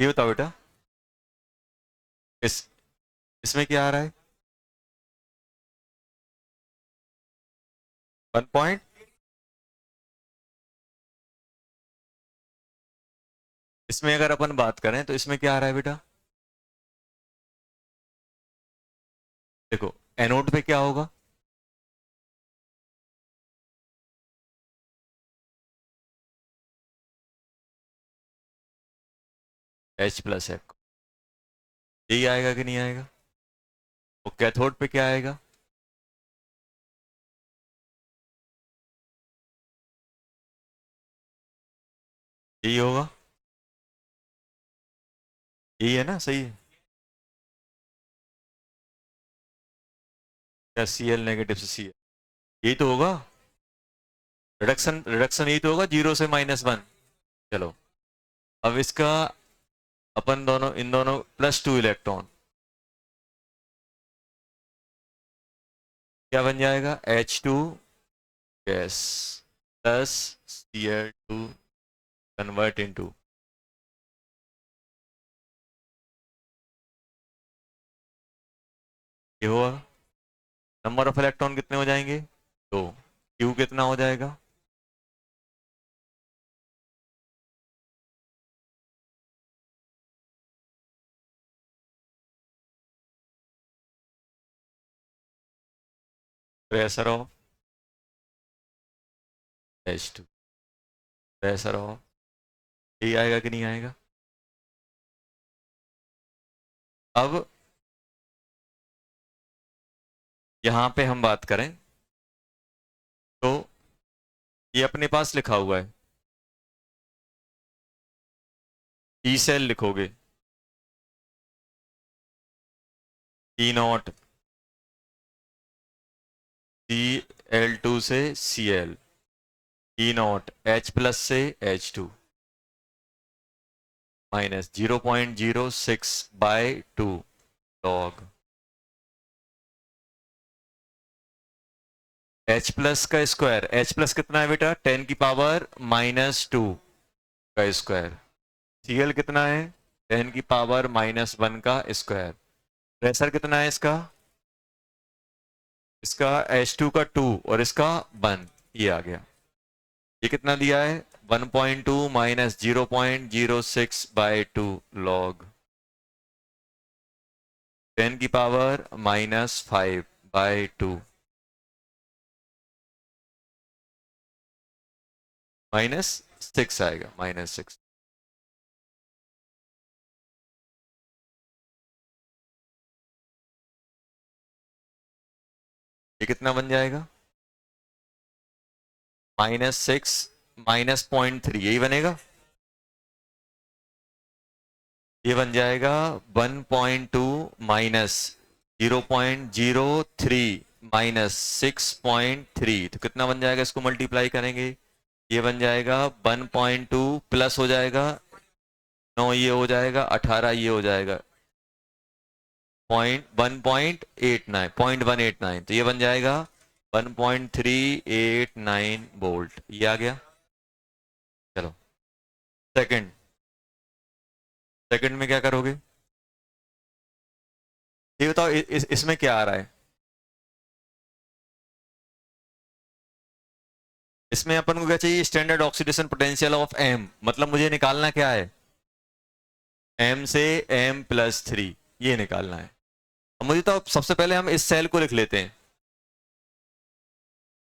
ये बताओ बेटा, इस इसमें क्या आ रहा है? 1 पॉइंट, इसमें अगर अपन बात करें तो इसमें क्या आ रहा है बेटा? देखो एनोड पे क्या होगा? H+, यही आएगा कि नहीं आएगा? और कैथोड पे क्या आएगा? यही होगा, यही है ना, सही है क्या? Cl- से Cl, यही तो होगा। रिडक्शन रिडक्शन यही तो होगा, 0 से -1। चलो अब इसका अपन दोनों, इन दोनों +2 इलेक्ट्रॉन, क्या बन जाएगा? H2 gas plus Cl2 convert into, ये हुआ। नंबर ऑफ इलेक्ट्रॉन कितने हो जाएंगे? 2। Q कितना हो जाएगा? Pressure of H2, pressure of, ये आएगा कि नहीं आएगा? अब यहां पे हम बात करें तो ये अपने पास लिखा हुआ है, ई सेल लिखोगे, E0 Cl2 से Cl, E0 H+ से H2 -0.06/2 log H+ का स्क्वायर, H+ कितना है बेटा? 10⁻⁻2 का स्क्वायर। Cl कितना है? 10⁻⁻1 का स्क्वायर। प्रेशर कितना है इसका? इसका H2 का 2 और इसका 1, ये आ गया। ये कितना दिया है? 1.2 -0.06/2 log 10⁻⁻5/2 -6 आएगा, -6। ये कितना बन जाएगा? -6 -0.3, यही बनेगा। ये बन जाएगा 1.2 -0.03 -6.3, तो कितना बन जाएगा? इसको मल्टीप्लाई करेंगे, ये बन जाएगा 1.2 प्लस हो जाएगा 9, ये हो जाएगा 18, ये हो जाएगा 1.89, तो ये बन जाएगा 1.389 वोल्ट, ये आ गया। चलो सेकंड, सेकंड में क्या करोगे? ये बताओ, इसमें क्या आ रहा है? इसमें अपन को क्या चाहिए? Standard oxidation potential of M, मतलब मुझे निकालना क्या है? M से M+3, ये निकालना है। अब मुझे तो सबसे पहले हम इस सेल को लिख लेते हैं।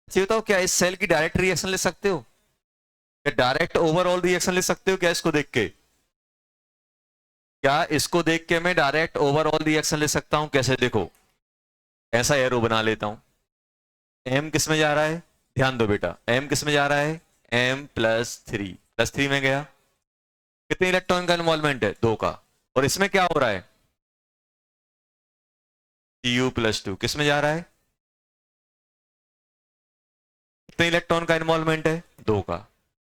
अच्छा बताओ, क्या इस सेल की डायरेक्ट रिएक्शन ले सकते हो? क्या डायरेक्ट ओवरऑल रिएक्शन ले सकते हो क्या इसको देख के? क्या इसको देख के मैं डायरेक्ट ओवरऑल रिएक्शन ले सकता हूं? कैसे? देखो ऐसा एरो बना लेता हूं। M किस में जा रहा है? ध्यान दो बेटा, M किस में जा रहा है? M+3 में गया। कितने इलेक्ट्रॉन का इन्वॉल्वमेंट है? 2 का। और इसमें क्या हो रहा है? Cu+2 किस में जा रहा है? कितने इलेक्ट्रॉन का इन्वॉल्वमेंट है? 2 का।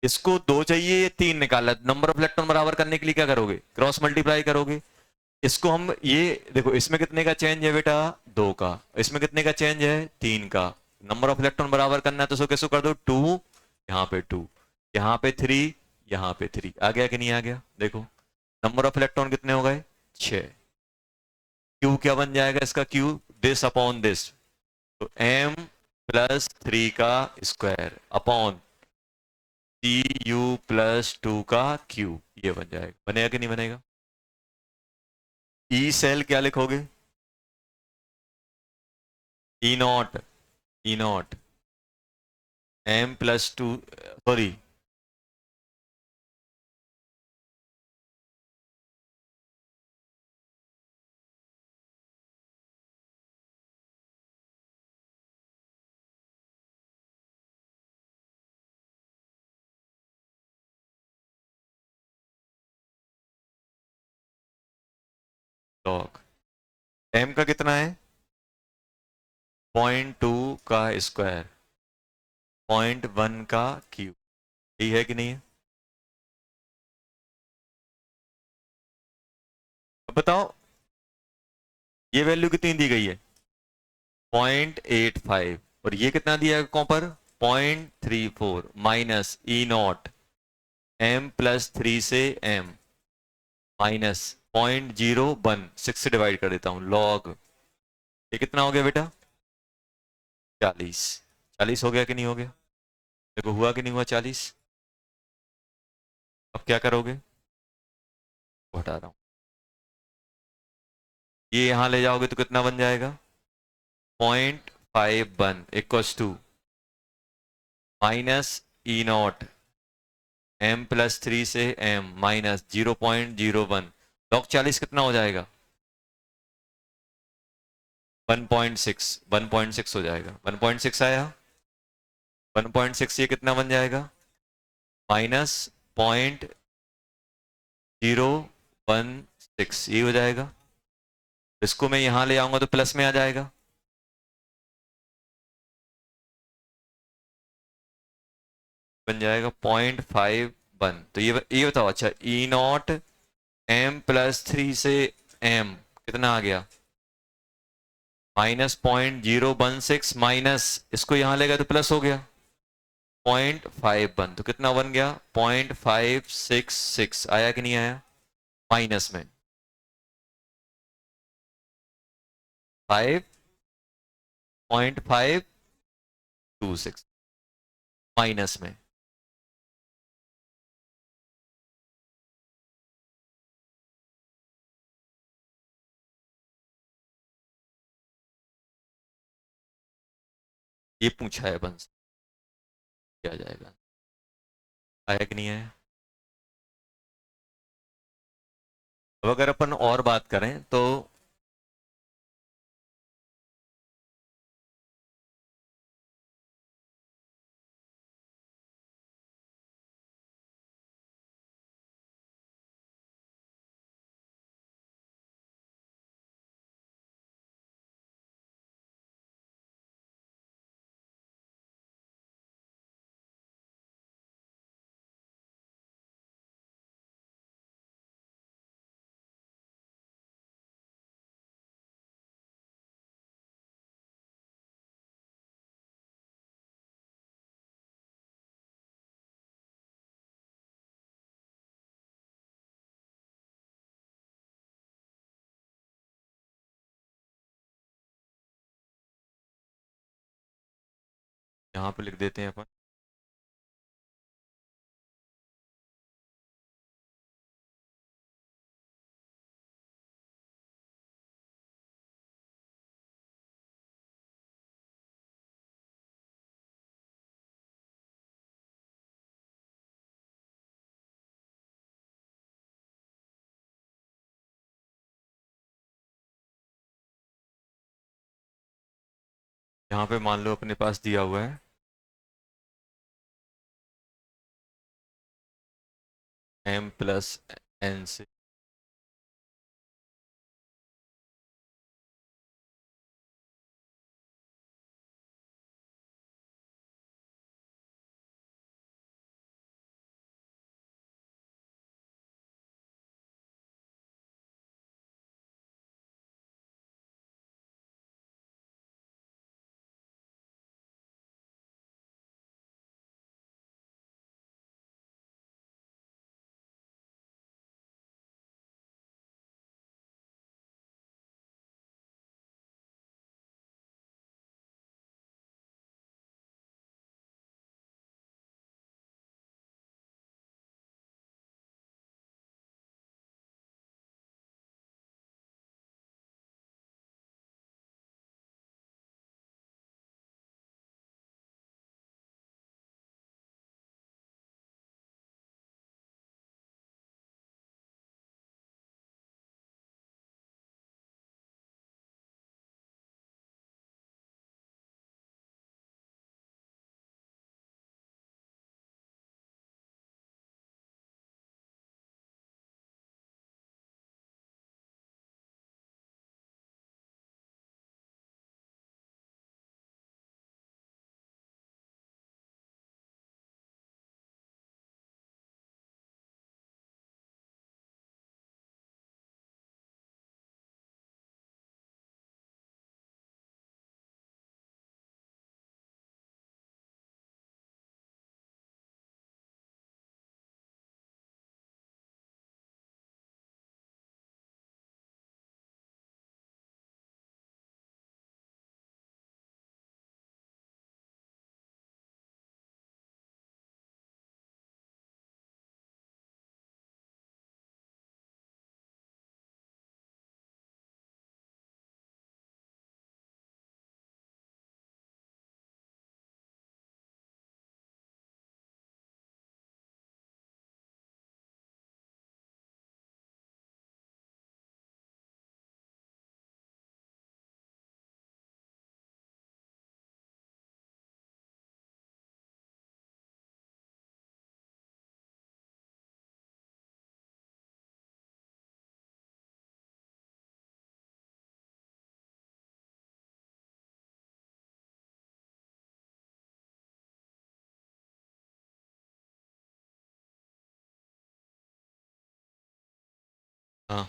इसको 2 चाहिए, ये 3 निकाला। नंबर ऑफ इलेक्ट्रॉन बराबर करने के लिए क्या करोगे? क्रॉस मल्टीप्लाई करोगे। इसको हम, ये देखो, इसमें कितने का चेंज है बेटा? 2 का। इसमें कितने का चेंज है? 3 का। नंबर ऑफ इलेक्ट्रॉन बराबर करना है तो इसको कैसे कर दो? 2 यहाँ पे 2, यहाँ पे 3, यहाँ पे 3, आ गया कि नहीं आ गया? देखो नंबर ऑफ इलेक्ट्रॉन कितने हो गए? 6। क्यू क्या बन जाएगा इसका? क्यू दिस अपॉन दिस, तो m+3 का स्क्वायर अपॉन cu+2 का क्यू, ये बन जाएगा। बनेगा कि नहीं बनेगा? ई सेल क्या लिखोगे? E0, E0 m+2, sorry log m का कितना है? 0.2 का स्क्वायर, 0.1 का क्यूब, यही है कि नहीं है? अब बताओ ये वैल्यू कितनी दी गई है? 0.85, और ये कितना दिया है कॉपर? 0.34 माइनस E0 m+3 से m माइनस 0.01, 6 से डिवाइड कर देता हूं, लॉग ये कितना हो गया बेटा? 40। 40 हो गया कि नहीं हो गया? देखो हुआ कि नहीं हुआ 40? अब क्या करोगे? हटा रहा हूं, ये यहां ले जाओगे तो कितना बन जाएगा? 0.51 equals to minus E0 m+3 से m माइनस 0.01, लॉग 40 कितना हो जाएगा? 1.6, 1.6 हो जाएगा। 1.6 आया, 1.6 ये कितना बन जाएगा? माइनस 0.016, ये हो जाएगा। इसको मैं यहां ले आऊंगा तो प्लस में आ जाएगा, बन जाएगा 0.51। तो ये बताओ, अच्छा E0 m+3 से m कितना आ गया? -0.016 माइनस इसको यहां ले गए तो प्लस हो गया 0.51, तो कितना बन गया? 0.566 आया कि नहीं आया? माइनस में 5.526 माइनस में, ये पूछा है बंस, क्या जाएगा? आया कि नहीं आया? अब अगर अपन और बात करें तो यहाँ पे लिख देते हैं अपन, यहाँ पे मान लो अपने पास दिया हुआ है m+n से हाँ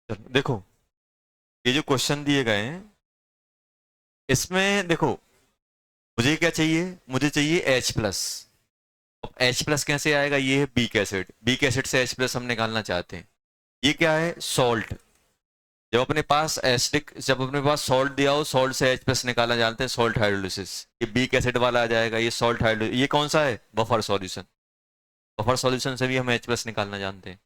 चलो देखो, ये जो क्वेश्चन दिए गए हैं इसमें देखो, मुझे क्या चाहिए, मुझे चाहिए H प्लस। अब H प्लस कैसे आएगा, ये है बीक एसिड, बीक एसिड से H प्लस हम निकालना चाहते हैं। ये क्या है, सॉल्ट। जब अपने पास सॉल्ट दिया हो, सॉल्ट से H प्लस निकालना जानते हैं, सॉल्ट हाइड्रोलिसिस। ये बीक एसिड वाला आ जाएगा, ये सॉल्ट हाइड्रोलिसिस। ये कौन सा है, बफर सॉल्यूशन। बफर सॉल्यूशन से भी हम H प्लस निकालना जानते हैं।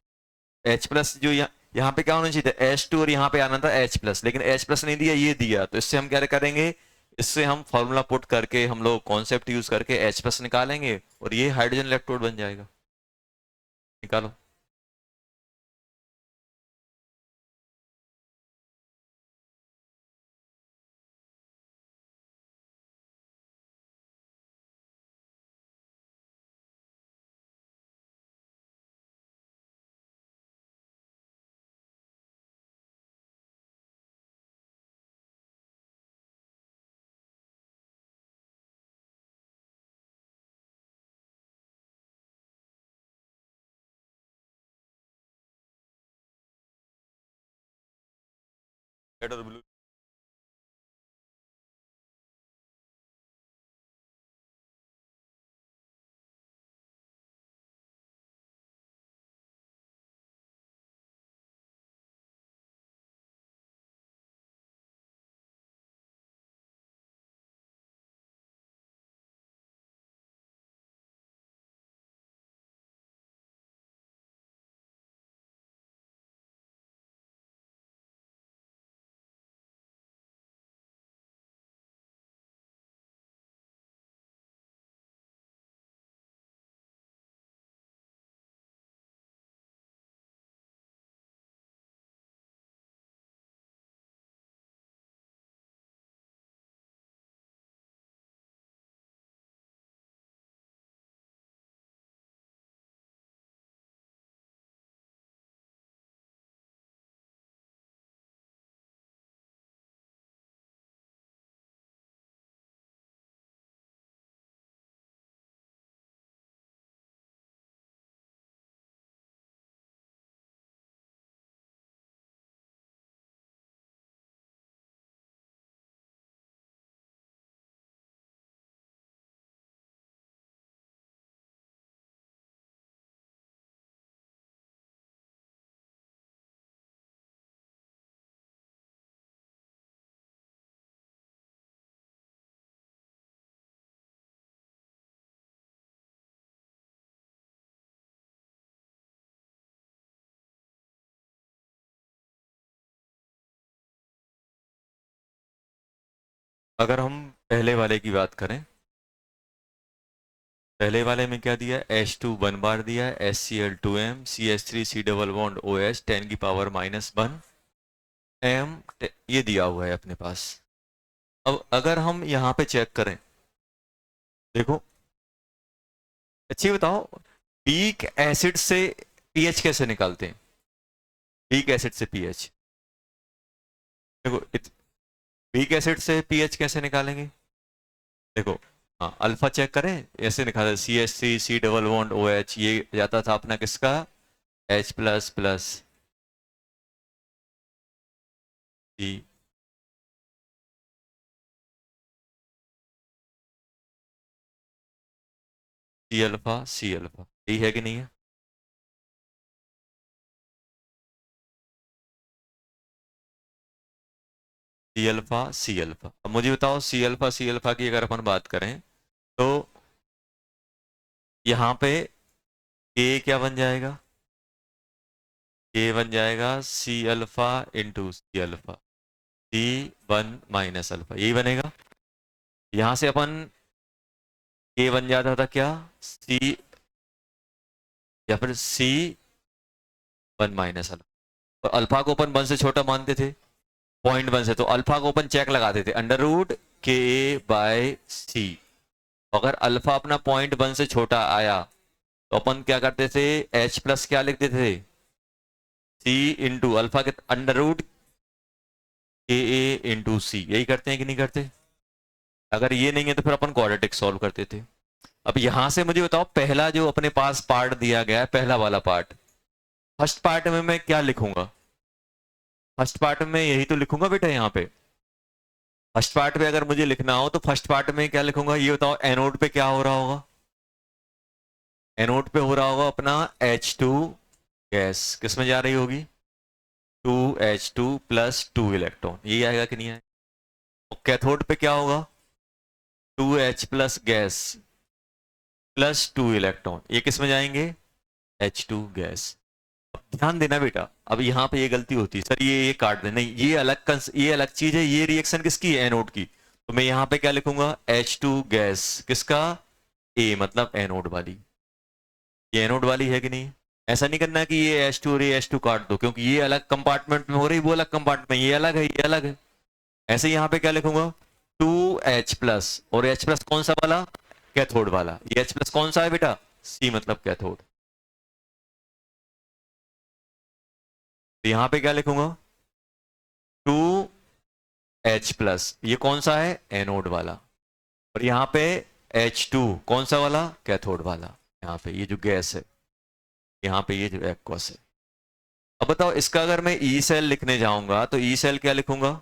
H प्लस जो यहाँ पे क्या होना चाहिए था, H2, और यहाँ पे आना था H प्लस, लेकिन H प्लस नहीं दिया, ये दिया। तो इससे हम क्या करेंगे, इससे हम फॉर्मूला पुट करके, हम लोग कॉन्सेप्ट यूज करके H प्लस निकालेंगे, और ये हाइड्रोजन इलेक्ट्रोड बन जाएगा। निकालो। रेड और ब्लू। अगर हम पहले वाले की बात करें, पहले वाले में क्या दिया है, H2 1 बार दिया है, HCl2m, CH3C double bond OH, 10⁻⁻⁴ ये दिया हुआ है अपने पास। अब अगर हम यहाँ पे चेक करें, देखो अच्छी बताओ, वीक एसिड से पीएच कैसे निकालते हैं, वीक एसिड से पीएच। देखो, वीक एसिड से पीएच कैसे निकालेंगे, देखो, हाँ अल्फा चेक करें, ऐसे निकाले, CH3C डबल बॉन्ड OH, ये जाता था अपना किसका, H plus plus C, C alpha, यही है कि नहीं है। C alpha. अब मुझे बताओ सी अल्फा की अगर अपन बात करें तो यहाँ पे के क्या बन जाएगा, के बन जाएगा C alpha into C alpha, C one minus alpha, यही बनेगा। यहां से अपन के बन जाता था क्या, सी, या फिर सी वन माइनस अल्फा। तो अल्फा को अपन वन से छोटा मानते थे, पॉइंट वन से, तो अल्फा को अपन चेक लगाते थे अंडर रूट के बाय सी। अगर अल्फा अपना पॉइंट वन से छोटा आया तो अपन क्या करते थे, एच प्लस क्या लिख देते थे, सी इंटू अल्फा के अंडर रूट के ए इंटू सी, यही करते हैं कि नहीं करते। अगर ये नहीं है तो फिर अपन क्वाड्रेटिक सॉल्व करते थे। अब यहां से मुझे बताओ पहला जो अपने पास पार्ट दिया गया है, पहला वाला पार्ट, फर्स्ट पार्ट में मैं क्या लिखूंगा, फर्स्ट पार्ट में यही तो लिखूंगा बेटा। यहाँ पे फर्स्ट पार्ट में अगर मुझे लिखना हो तो फर्स्ट पार्ट में क्या लिखूंगा, ये बताओ एनोड पे क्या हो रहा होगा, एनोड पे हो रहा होगा अपना H2 गैस, किस में जा रही होगी, 2H2 प्लस 2 इलेक्ट्रॉन, यही आएगा कि नहीं आएगा। और कैथोड पे क्या होगा, 2H plus gas plus 2 electron, ये किस में जाएंगे, H2 गैस। ध्यान देना बेटा, अब यहाँ पे ये गलती होती है, सर ये काट दे, नहीं ये अलग चीज है, ये रिएक्शन किसकी है, एनोड की। तो मैं यहाँ पे क्या लिखूंगा, H2 गैस किसका, ए मतलब एनोड वाली, ये एनोड वाली है कि नहीं। ऐसा नहीं करना कि ये H2 और ये H2 काट दो, क्योंकि ये अलग कंपार्टमेंट में हो रही, वो अलग कंपार्टमेंट, ये अलग है, ये अलग है। ऐसे यहाँ पे क्या लिखूंगा, 2H प्लस, और H प्लस कौन सा वाला, कैथोड वाला, ये H प्लस कौन सा है बेटा, सी मतलब कैथोड। तो यहाँ पे क्या लिखूंगा, 2H प्लस, ये कौन सा है, एनोड वाला, और यहाँ पे H2 कौन सा वाला, कैथोड वाला। यहाँ पे ये जो गैस है, यहाँ पे ये जो एक्वस है। अब बताओ इसका अगर मैं ई सेल लिखने जाऊंगा तो ई सेल क्या लिखूंगा,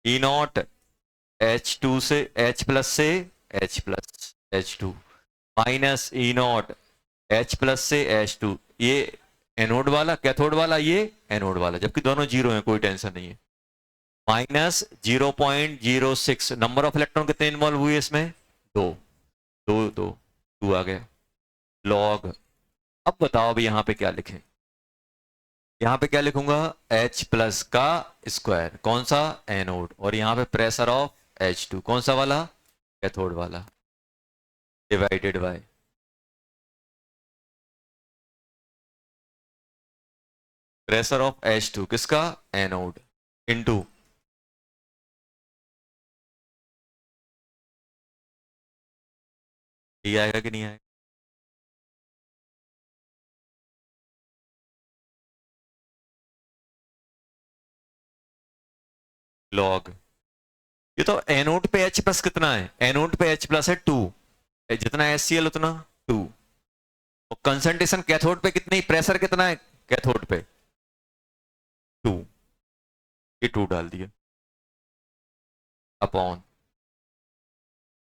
ई नॉट H2 से H प्लस से H plus H2 minus E not H plus से H2, ये एनोड वाला, कैथोड वाला ये एनोड वाला, जबकि दोनों जीरो हैं, कोई टेंशन नहीं है। माइनस 0.06, नंबर ऑफ इलेक्ट्रॉन कितने इन्वॉल्व हुए इसमें, दो, दो दो, टू आ गया, लॉग। अब बताओ अभी यहाँ पे क्या लिखें, यहाँ पे क्या लिखूंगा, H प्लस का स्क्वायर कौन सा, एनोड, और यहाँ पे प्रेशर ऑफ H2 कौन सा वाला, कैथोड वाला, divided by pressure of H2 किसका, एनोड, इनटू ये आएगा कि नहीं आएगा, लॉग। ये तो एनोड पे H प्लस कितना है, एनोड पे H प्लस है 2, जितना HCl उतना 2, और कंसंट्रेशन कैथोड पे कितनी, प्रेशर कितना है कैथोड पे 2, ये 2 डाल दिया अपॉन।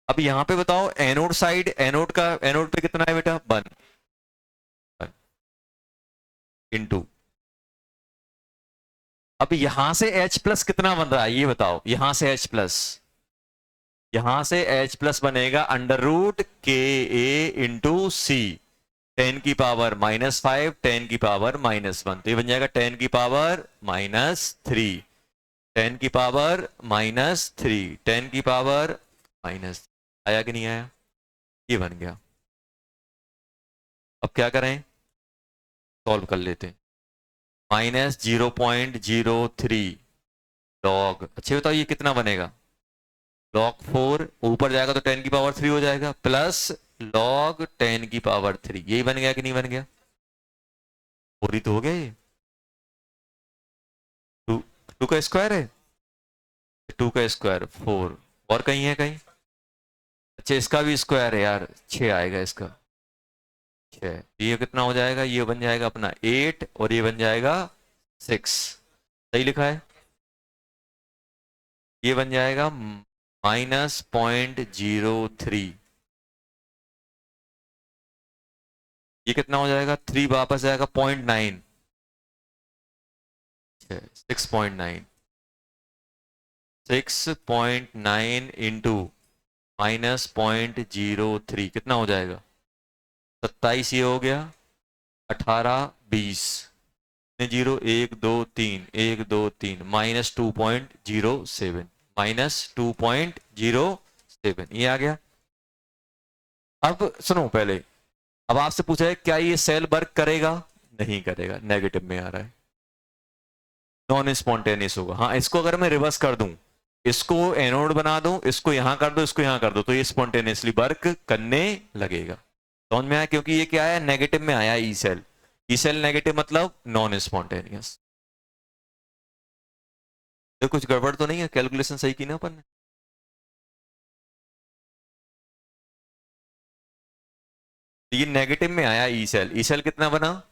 अब यहां पे बताओ एनोड साइड, एनोड का, एनोड पे कितना है बेटा, 1 इंटू, अब यहां से H प्लस कितना बन रहा है ये बताओ, यहां से H प्लस, यहां से H प्लस बनेगा अंडर रूट के ए इंटू सी, 10⁻⁻5 10⁻⁻1, तो ये बन जाएगा 10⁻⁻3, 10⁻⁻3, 10⁻⁻, आया कि नहीं आया, ये बन गया। अब क्या करें, सॉल्व कर लेते हैं, -0.03 लॉग, अच्छा बताओ ये कितना बनेगा, लॉग 4, ऊपर जाएगा तो 10⁻3 हो जाएगा, प्लस लॉग 10⁻3, यही बन गया कि नहीं बन गया, पूरी तो हो गया ये, 2, 2 का स्क्वायर है, 2 का स्क्वायर 4, और कहीं है कहीं, अच्छा इसका भी स्क्वायर है यार, 6 आएगा इसका, 6, ये कितना हो जाएगा, ये बन जाएगा अपना 8, और ये बन जाएगा 6, सही लिखा है, ये बन जाएगा -0.03, ये कितना हो जाएगा, 3 वापस जाएगा 0.9, 6.9, 6.9 इंटू -0.03 कितना हो जाएगा? 27 ये हो गया, 18 20 जीरो 1 2 3 1 2 3 -2.07 -2.07 ये आ गया। अब सुनो पहले, अब आपसे पूछा है क्या ये सेल वर्क करेगा? नहीं करेगा, नेगेटिव में आ रहा है, नॉन स्पॉन्टेनियस होगा। हाँ, इसको अगर मैं रिवर्स कर दूं, इसको एनोड बना दूं, इसको यहां कर दो, इसको यहां कर दो, तो ये स्पॉन्टेनियसली वर्क करने लगेगा। समझ में आया? क्योंकि ये क्या है, नेगेटिव में आया E cell. E cell negative मतलब नॉन स्पॉन्टेनियस। तो कुछ गड़बड़ तो नहीं है? कैलकुलेशन सही की ना अपन ने? ये नेगेटिव में आया ई सेल। ई सेल कितना बना?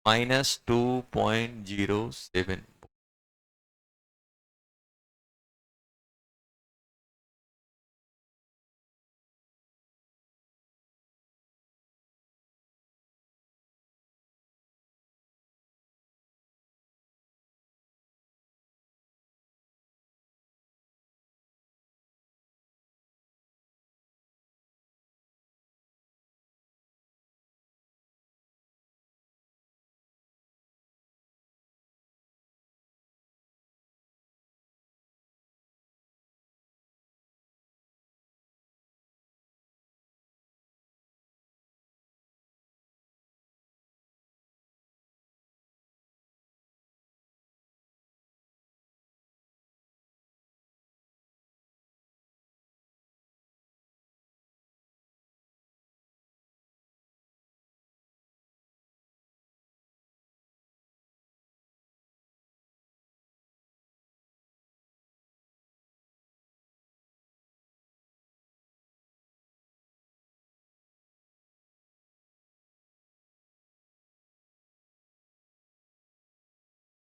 -2.07।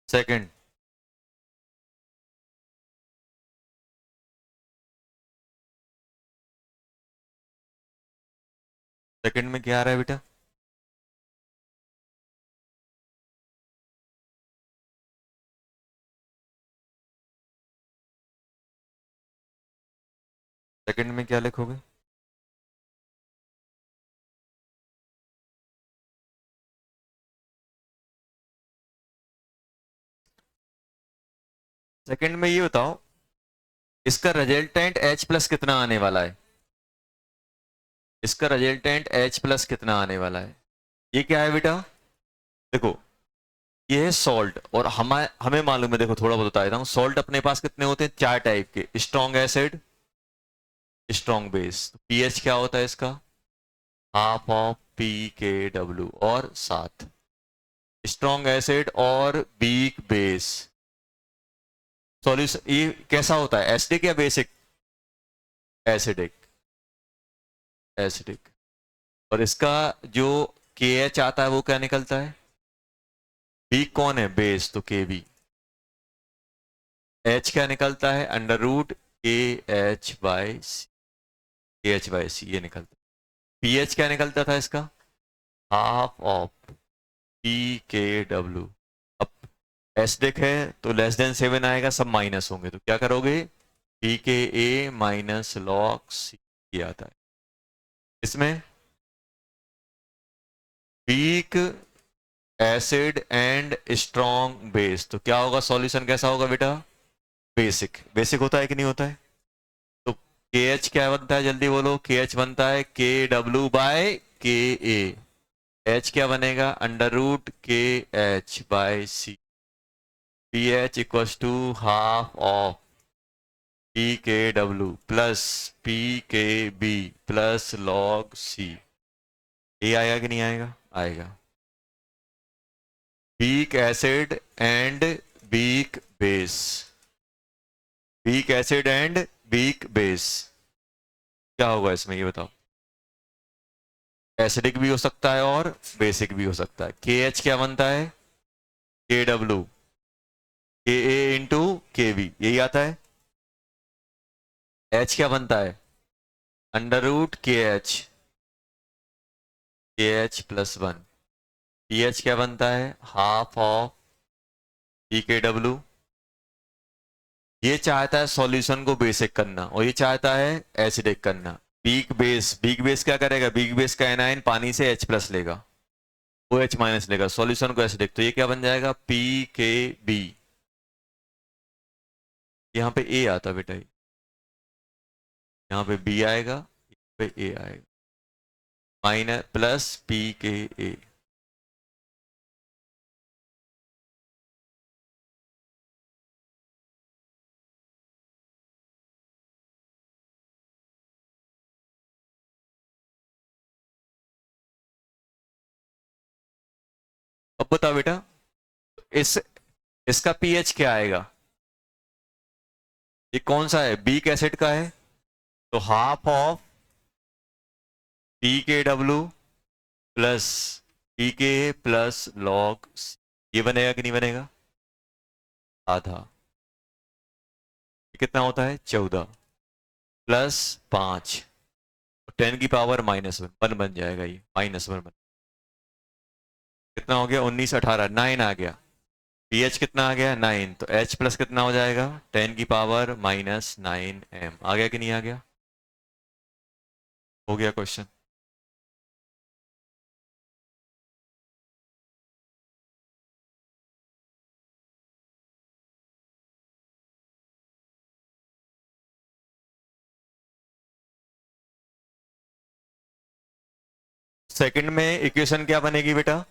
सेकंड, सेकंड में क्या आ रहा है बेटा? सेकंड में क्या लिखोगे? सेकंड में ये बताओ, इसका रिजल्टेंट H प्लस कितना आने वाला है? इसका रिजल्टेंट H प्लस कितना आने वाला है? ये क्या है बेटा? देखो, ये है सॉल्ट, और हमें हमें मालूम है, देखो थोड़ा बहुत बता देता हूँ। सॉल्ट अपने पास कितने होते हैं? 4 टाइप के। Strong acid, strong base. PH क्या होता है इसका? हाफ ऑफ PKW, और 7। स्ट्रॉन्ग एसिड और वीक बेस सॉल्यूशन, ये कैसा होता है, एसिडिक या बेसिक? Acidic, acidic. और इसका जो KH आता है वो क्या निकलता है? वीक कौन है? बेस, तो KB। H क्या निकलता है? अंडर रूट KH/C, KH/C ये निकलता है। पीएच क्या निकलता था इसका? Half of PKW। अब एसिडिक है तो लेस देन 7 आएगा, सब माइनस होंगे, तो क्या करोगे? PKA माइनस log C ये आता है। इसमें week acid and strong base, तो क्या होगा? सॉल्यूशन कैसा होगा बेटा? बेसिक। बेसिक होता है कि नहीं होता है? तो KH क्या बनता है, जल्दी बोलो। KH बनता है KW/KA। H क्या बनेगा? Under root KH/C। PH equals to half of PKW plus PKB plus log C। ये आएगा कि नहीं आएगा? आएगा। Weak acid and weak base, weak acid and weak base, क्या होगा इसमें ये बताओ? एसिडिक भी हो सकता है और बेसिक भी हो सकता है। KH क्या बनता है? KW KA इंटू KB, यही आता है। H क्या बनता है? Under root KH plus 1। PH क्या बनता है? हाफ ऑफ PKW ये चाहता है सॉल्यूशन को बेसिक करना और ये चाहता है एसिडिक करना। बीक बेस क्या करेगा, बीक बेस का एनायन पानी से H प्लस लेगा, ओ H माइनस लेगा, सॉल्यूशन को एसिडिक, तो ये क्या बन जाएगा, PKB। यहाँ पे A आता बेटा, यहाँ पे B आएगा, यहाँ पे A आएगा, माइनस प्लस PKA। अब बताओ बेटा, इस इसका पीएच क्या आएगा, ये कौन सा है, बीक एसिड का है, तो half of PKW plus PK plus log, ये बनेगा कि नहीं बनेगा, आधा। ये कितना होता है 14 प्लस 5, 10 की पावर -1 बन जाएगा, ये -1 बन, कितना हो गया 19 18 9 आ गया, pH कितना आ गया 9, तो H प्लस कितना हो जाएगा 10 की पावर -9m। आ गया कि नहीं आ गया, हो गया क्वेश्चन। सेकंड में इक्वेशन क्या बनेगी बेटा,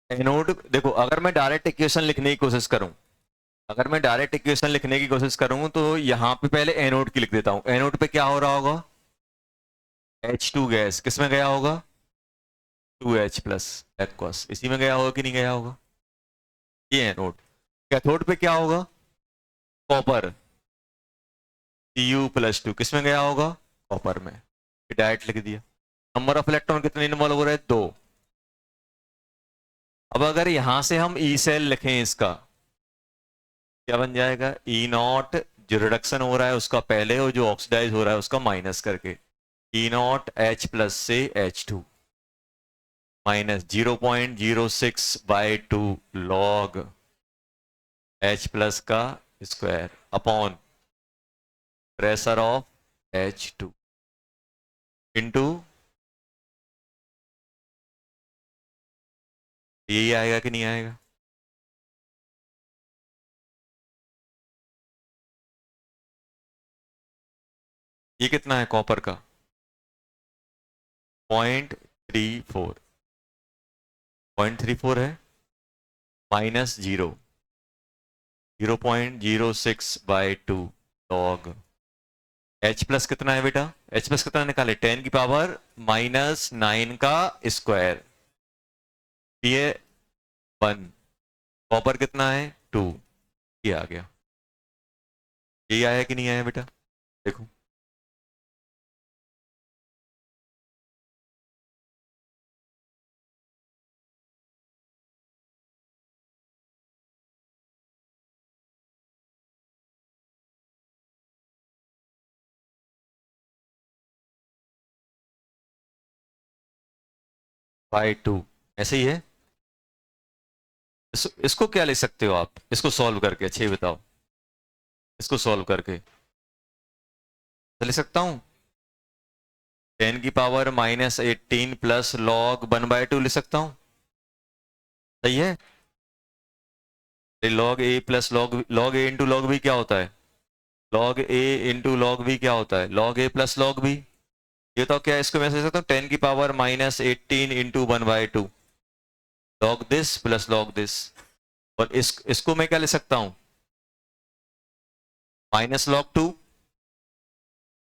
एनोड, देखो अगर मैं डायरेक्ट इक्वेशन लिखने की कोशिश करूं, अगर मैं डायरेक्ट इक्वेशन लिखने की कोशिश करूं तो यहां पे पहले एनोड की लिख देता हूं। एनोड पे क्या हो रहा होगा, H2 गैस किस में गया होगा, 2H प्लस एक्वस, इसी में गया होगा कि नहीं गया होगा, ये एनोड। कैथोड पे क्या होगा, कॉपर, Cu+2 किस में गया होगा, कॉपर में, डायरेक्ट लिख दिया। नंबर ऑफ इलेक्ट्रॉन कितने इन्वॉल्व हो रहे हैं, 2। अब अगर यहां से हम ई सेल लिखें, इसका क्या बन जाएगा, E0, जो रिडक्शन हो रहा है उसका पहले और जो ऑक्सीडाइज हो रहा है उसका माइनस करके, E0 H प्लस से H2 minus 0.06/2 log H plus का square upon pressure of H2 into, यही आएगा कि नहीं आएगा, ये कितना है कॉपर का 0.34, 0.34 है, माइनस 0.06/2 लॉग H प्लस कितना है बेटा, H प्लस कितना निकाले 10 की पावर -9 का स्क्वायर, ये 1, कॉपर कितना है 2, ये आ गया, ये आया कि नहीं आया बेटा, देखो /2 ऐसे ही है। इसको क्या ले सकते हो आप, इसको सॉल्व करके, अच्छे बताओ, इसको सॉल्व करके तो ले सकता हूं 10 की पावर -18 प्लस लॉग 1/2 ले सकता हूं, सही है। लॉग ए प्लस लॉग ए इंटू लॉग बी क्या होता है, लॉग ए इंटू लॉग बी क्या होता है, लॉग ए प्लस लॉग बी। ये तो क्या है, इसको मैं समझ सकता हूँ 10 की power -18 into 1/2 log this plus log this, और इसको मैं क्या ले सकता हूं -log 2,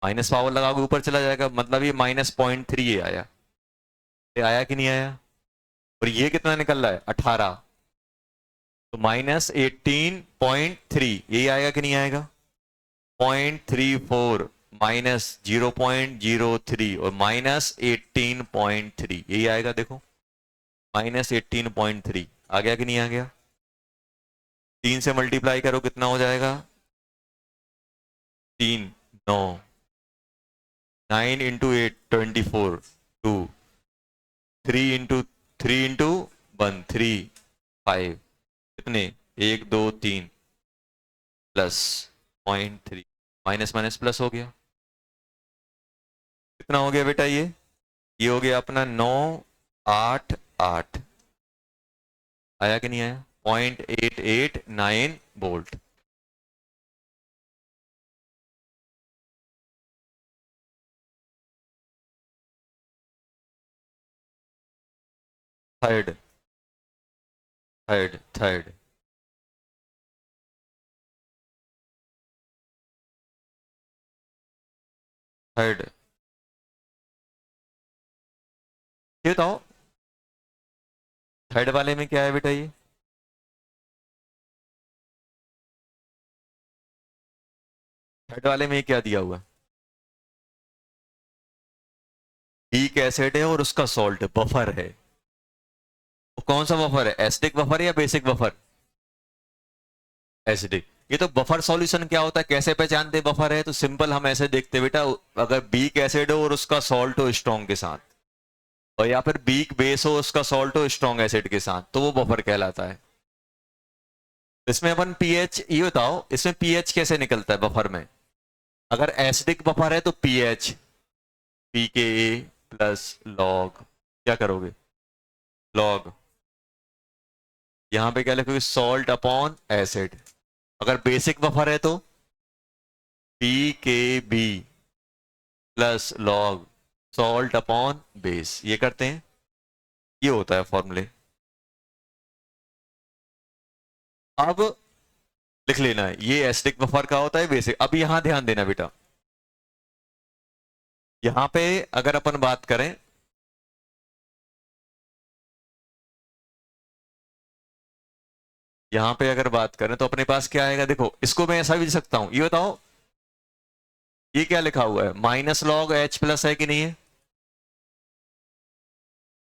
माइनस पावर लगाओगे ऊपर चला जाएगा, मतलब ये -0.3 ये आया, ये आया कि नहीं आया, और ये कितना निकल रहा है 18, तो -18.3 यही आएगा कि नहीं आएगा, 0.34 -0.03 और -18.3 यही आएगा, देखो -18.3 आ गया कि नहीं आ गया, 3 से मल्टीप्लाई करो कितना हो जाएगा 3 9 9 इंटू 8 24 2 3 इंटू 3 इंटू 1 3 5 कितने 1 2 3 प्लस 0.3, माइनस माइनस प्लस हो गया। कितना हो गया बेटा ये हो गया अपना 988, आया कि नहीं आया? 0.889 volt. Third third third third ये बताओ, थर्ड वाले में क्या है बेटा? ये थर्ड वाले में क्या दिया हुआ है? वीक एसिड है और उसका सॉल्ट बफर है। वो कौन सा बफर है? एसिडिक बफर या बेसिक बफर? एसिडिक। ये तो बफर सॉल्यूशन क्या होता है, कैसे पहचानते बफर है? तो सिंपल हम ऐसे देखते बेटा, अगर बीक एसिड हो और उसका सॉल्ट हो स्ट्रॉन्ग के साथ, और या फिर बीक बेस हो उसका सॉल्ट हो स्ट्रॉन्ग एसिड के साथ, तो वो बफर कहलाता है। इसमें अपन पीएच, ये बताओ इसमें पीएच कैसे निकलता है बफर में? अगर एसिडिक बफर है तो पीएच पीके प्लस लॉग, क्या करोगे? लॉग, यहां पे क्या लिखोगे? Salt upon acid. अगर बेसिक बफर है तो P K B plus log salt upon base, ये करते हैं, ये होता है फॉर्मूले। अब लिख लेना है ये एसिडिक बफर का होता है, बेसिक। अब यहां ध्यान देना बेटा, यहां पे अगर अपन बात करें, यहां पे अगर बात करें तो अपने पास क्या आएगा? देखो इसको मैं ऐसा भी लिख सकता हूं, ये बताओ ये क्या लिखा हुआ है? माइनस लॉग एच प्लस है कि नहीं है?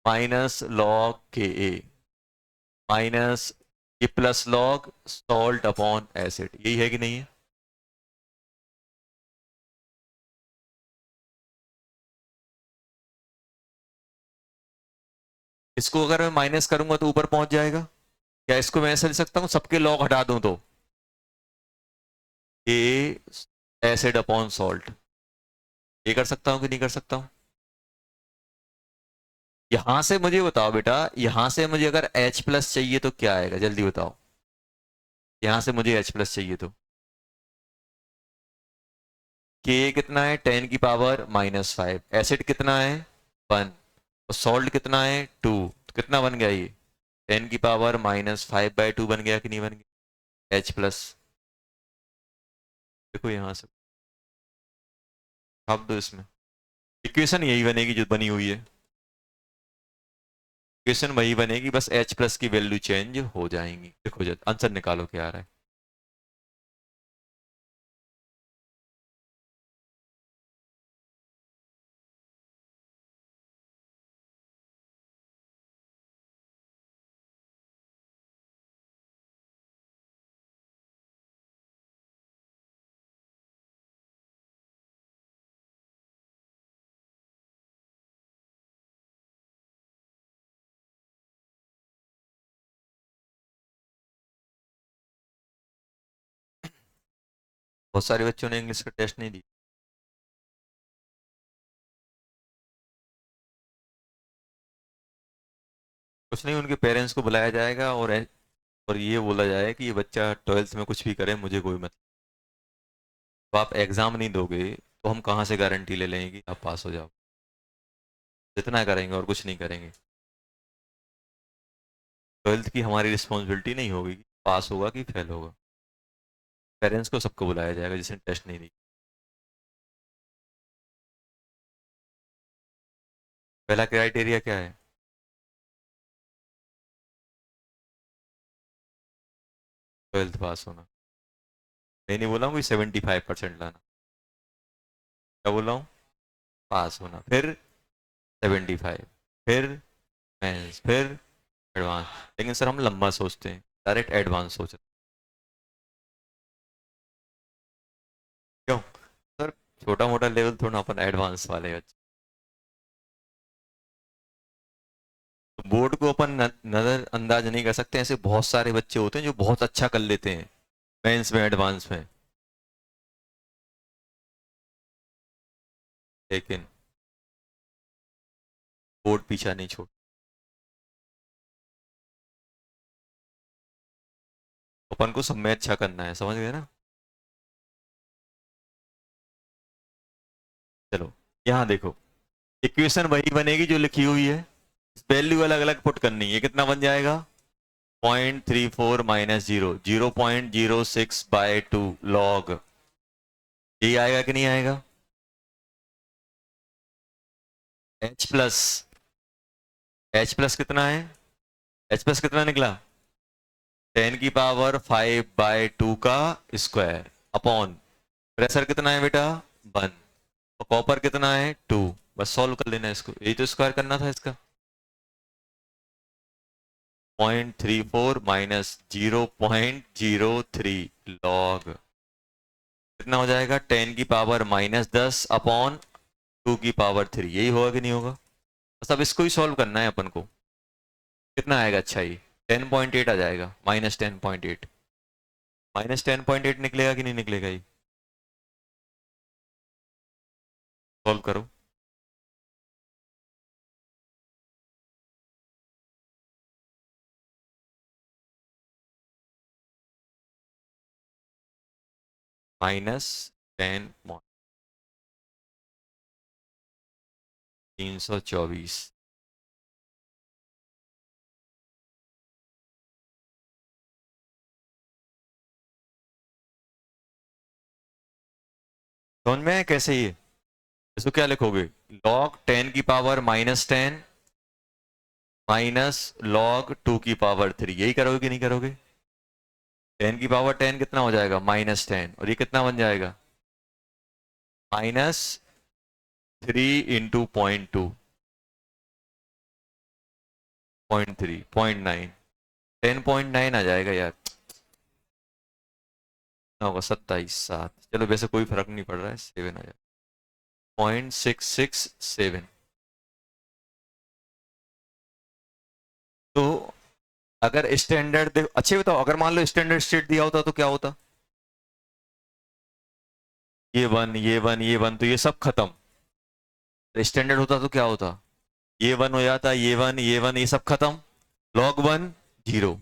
माइनस लॉग के ए माइनस ये plus log salt upon acid, यही है कि नहीं है? इसको अगर मैं माइनस करूंगा तो ऊपर पहुंच जाएगा। क्या इसको मैं ऐसे लिख सकता हूं, सबके लॉग हटा दूं तो ए एसिड अपॉन सॉल्ट, ये कर सकता हूं कि नहीं कर सकता हूं? यहां से मुझे बताओ बेटा, यहां से मुझे अगर H प्लस चाहिए तो क्या आएगा, जल्दी बताओ। यहां से मुझे H प्लस चाहिए तो K कितना है? 10⁻⁻5। एसिड कितना है? 1। और सॉल्ट कितना है? 2। तो कितना बन गया ये? 10⁻⁻5/2 बन गया कि नहीं बन गया? H plus. देखो यहां से छाप दो इसमें, इक्वेशन यही बनेगी जो बनी हुई है, इक्वेशन वही बनेगी, बस H प्लस की वैल्यू चेंज हो जाएंगी। देखो जब आंसर निकालो क्या आ रहा है। बहुत सारे बच्चों ने इंग्लिश का टेस्ट नहीं दी। कुछ नहीं, उनके पेरेंट्स को बुलाया जाएगा और ये बोला जाए कि ये बच्चा 12th में कुछ भी करे, मुझे कोई मतलब। तो आप एग्जाम नहीं दोगे तो हम कहाँ से गारंटी ले लेंगे कि आप पास हो जाओ? जितना करेंगे और कुछ नहीं करेंगे। 12th की हमारी रिस्पॉन्सिबिलिटी नहीं होगी कि पास होगा कि फेल होगा। पेरेंट्स को सबको बुलाया जाएगा जिसने टेस्ट नहीं दी। पहला क्राइटेरिया क्या है? 12th पास होना। मैं नहीं बोला हूँ कि 75% लाना, क्या बोला हूँ? पास होना, फिर 75, फिर मेंस, फिर एडवांस। लेकिन सर हम लंबा सोचते हैं, डायरेक्ट एडवांस सोच रहे हैं। क्यों सर? छोटा मोटा लेवल थोड़ा अपन एडवांस वाले बच्चे। तो बोर्ड को अपन नजरअंदाज नहीं कर सकते, ऐसे बहुत सारे बच्चे होते हैं जो बहुत अच्छा कर लेते हैं मेंस में एडवांस में। लेकिन बोर्ड पीछा नहीं छोड़, अपन को सब में अच्छा करना है, समझ गए ना। चलो यहाँ देखो, इक्वेशन वही बनेगी जो लिखी हुई है, वैल्यू अलग अलग पुट करनी है। कितना बन जाएगा? 0.34 माइनस 0.06/2 लॉग, ये आएगा कि नहीं आएगा? एच प्लस कितना है? एच प्लस कितना निकला? 10⁵ का स्क्वायर अपॉन प्रेशर कितना है बेटा? 1, और कॉपर कितना है? 2। बस सॉल्व कर लेना है इसको, यही तो स्क्वायर करना था इसका। 0.34 माइनस 0.03 लॉग कितना हो जाएगा? 10⁻−10 अपॉन 2⁻3, यही होगा कि नहीं होगा? बस अब इसको ही सॉल्व करना है अपन को। कितना आएगा? अच्छा ये 10.8 आ जाएगा, -10.8। -10.8 निकलेगा कि नहीं निकलेगा? ये सॉल्व करो। -10 324। समझ में है कैसे? ये इसको क्या लिखोगे? log 10⁻−10 माइनस log 2⁻3, यही करोगे कि नहीं करोगे? 10⁻10 कितना हो जाएगा? -10, और ये कितना बन जाएगा? -3 इंटू 0.2, 0.3, 0.9, 10.9 आ जाएगा यार। होगा 27.7। चलो वैसे कोई फर्क नहीं पड़ रहा है, 7 आ जाएगा, 0.667। तो अगर स्टैंडर्ड देखो, अच्छे बताओ, अगर मान लो स्टैंडर्ड स्टेट दिया होता तो क्या होता? ये वन, ये वन, ये वन, तो ये सब खत्म। स्टैंडर्ड होता तो क्या होता? ये वन हो जाता, ये वन, ये वन, ये सब खत्म, log 1 0,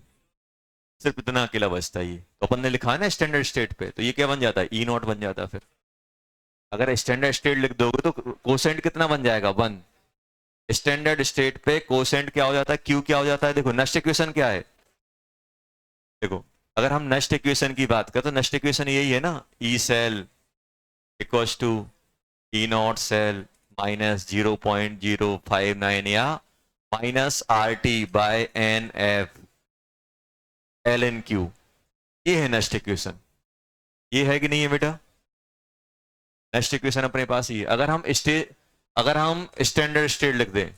सिर्फ इतना अकेला बचता है ये। तो अपन ने लिखा है ना स्टैंडर्ड स्टेट पे, तो ये क्या बन जाता है? ई नॉट बन जाता है। फिर अगर स्टैंडर्ड स्टेट लिख दोगे तो कोसेंट कितना बन जाएगा? 1। स्टैंडर्ड स्टेट पे कोसेंट क्या हो जाता है? क्यू क्या हो जाता है? देखो नस्ट इक्वेशन क्या है, देखो अगर हम नस्ट इक्वेशन की बात करें तो नस्ट इक्वेशन यही है ना, E cell equals to E not cell -0.059 या -RT/NF ln/Q, ये है नस्ट इक्वेशन। ये है कि नहीं है बेटा? नेक्स्ट इक्वेशन अपने पास ही है। अगर हम स्टैंडर्ड स्टेट लिख दें,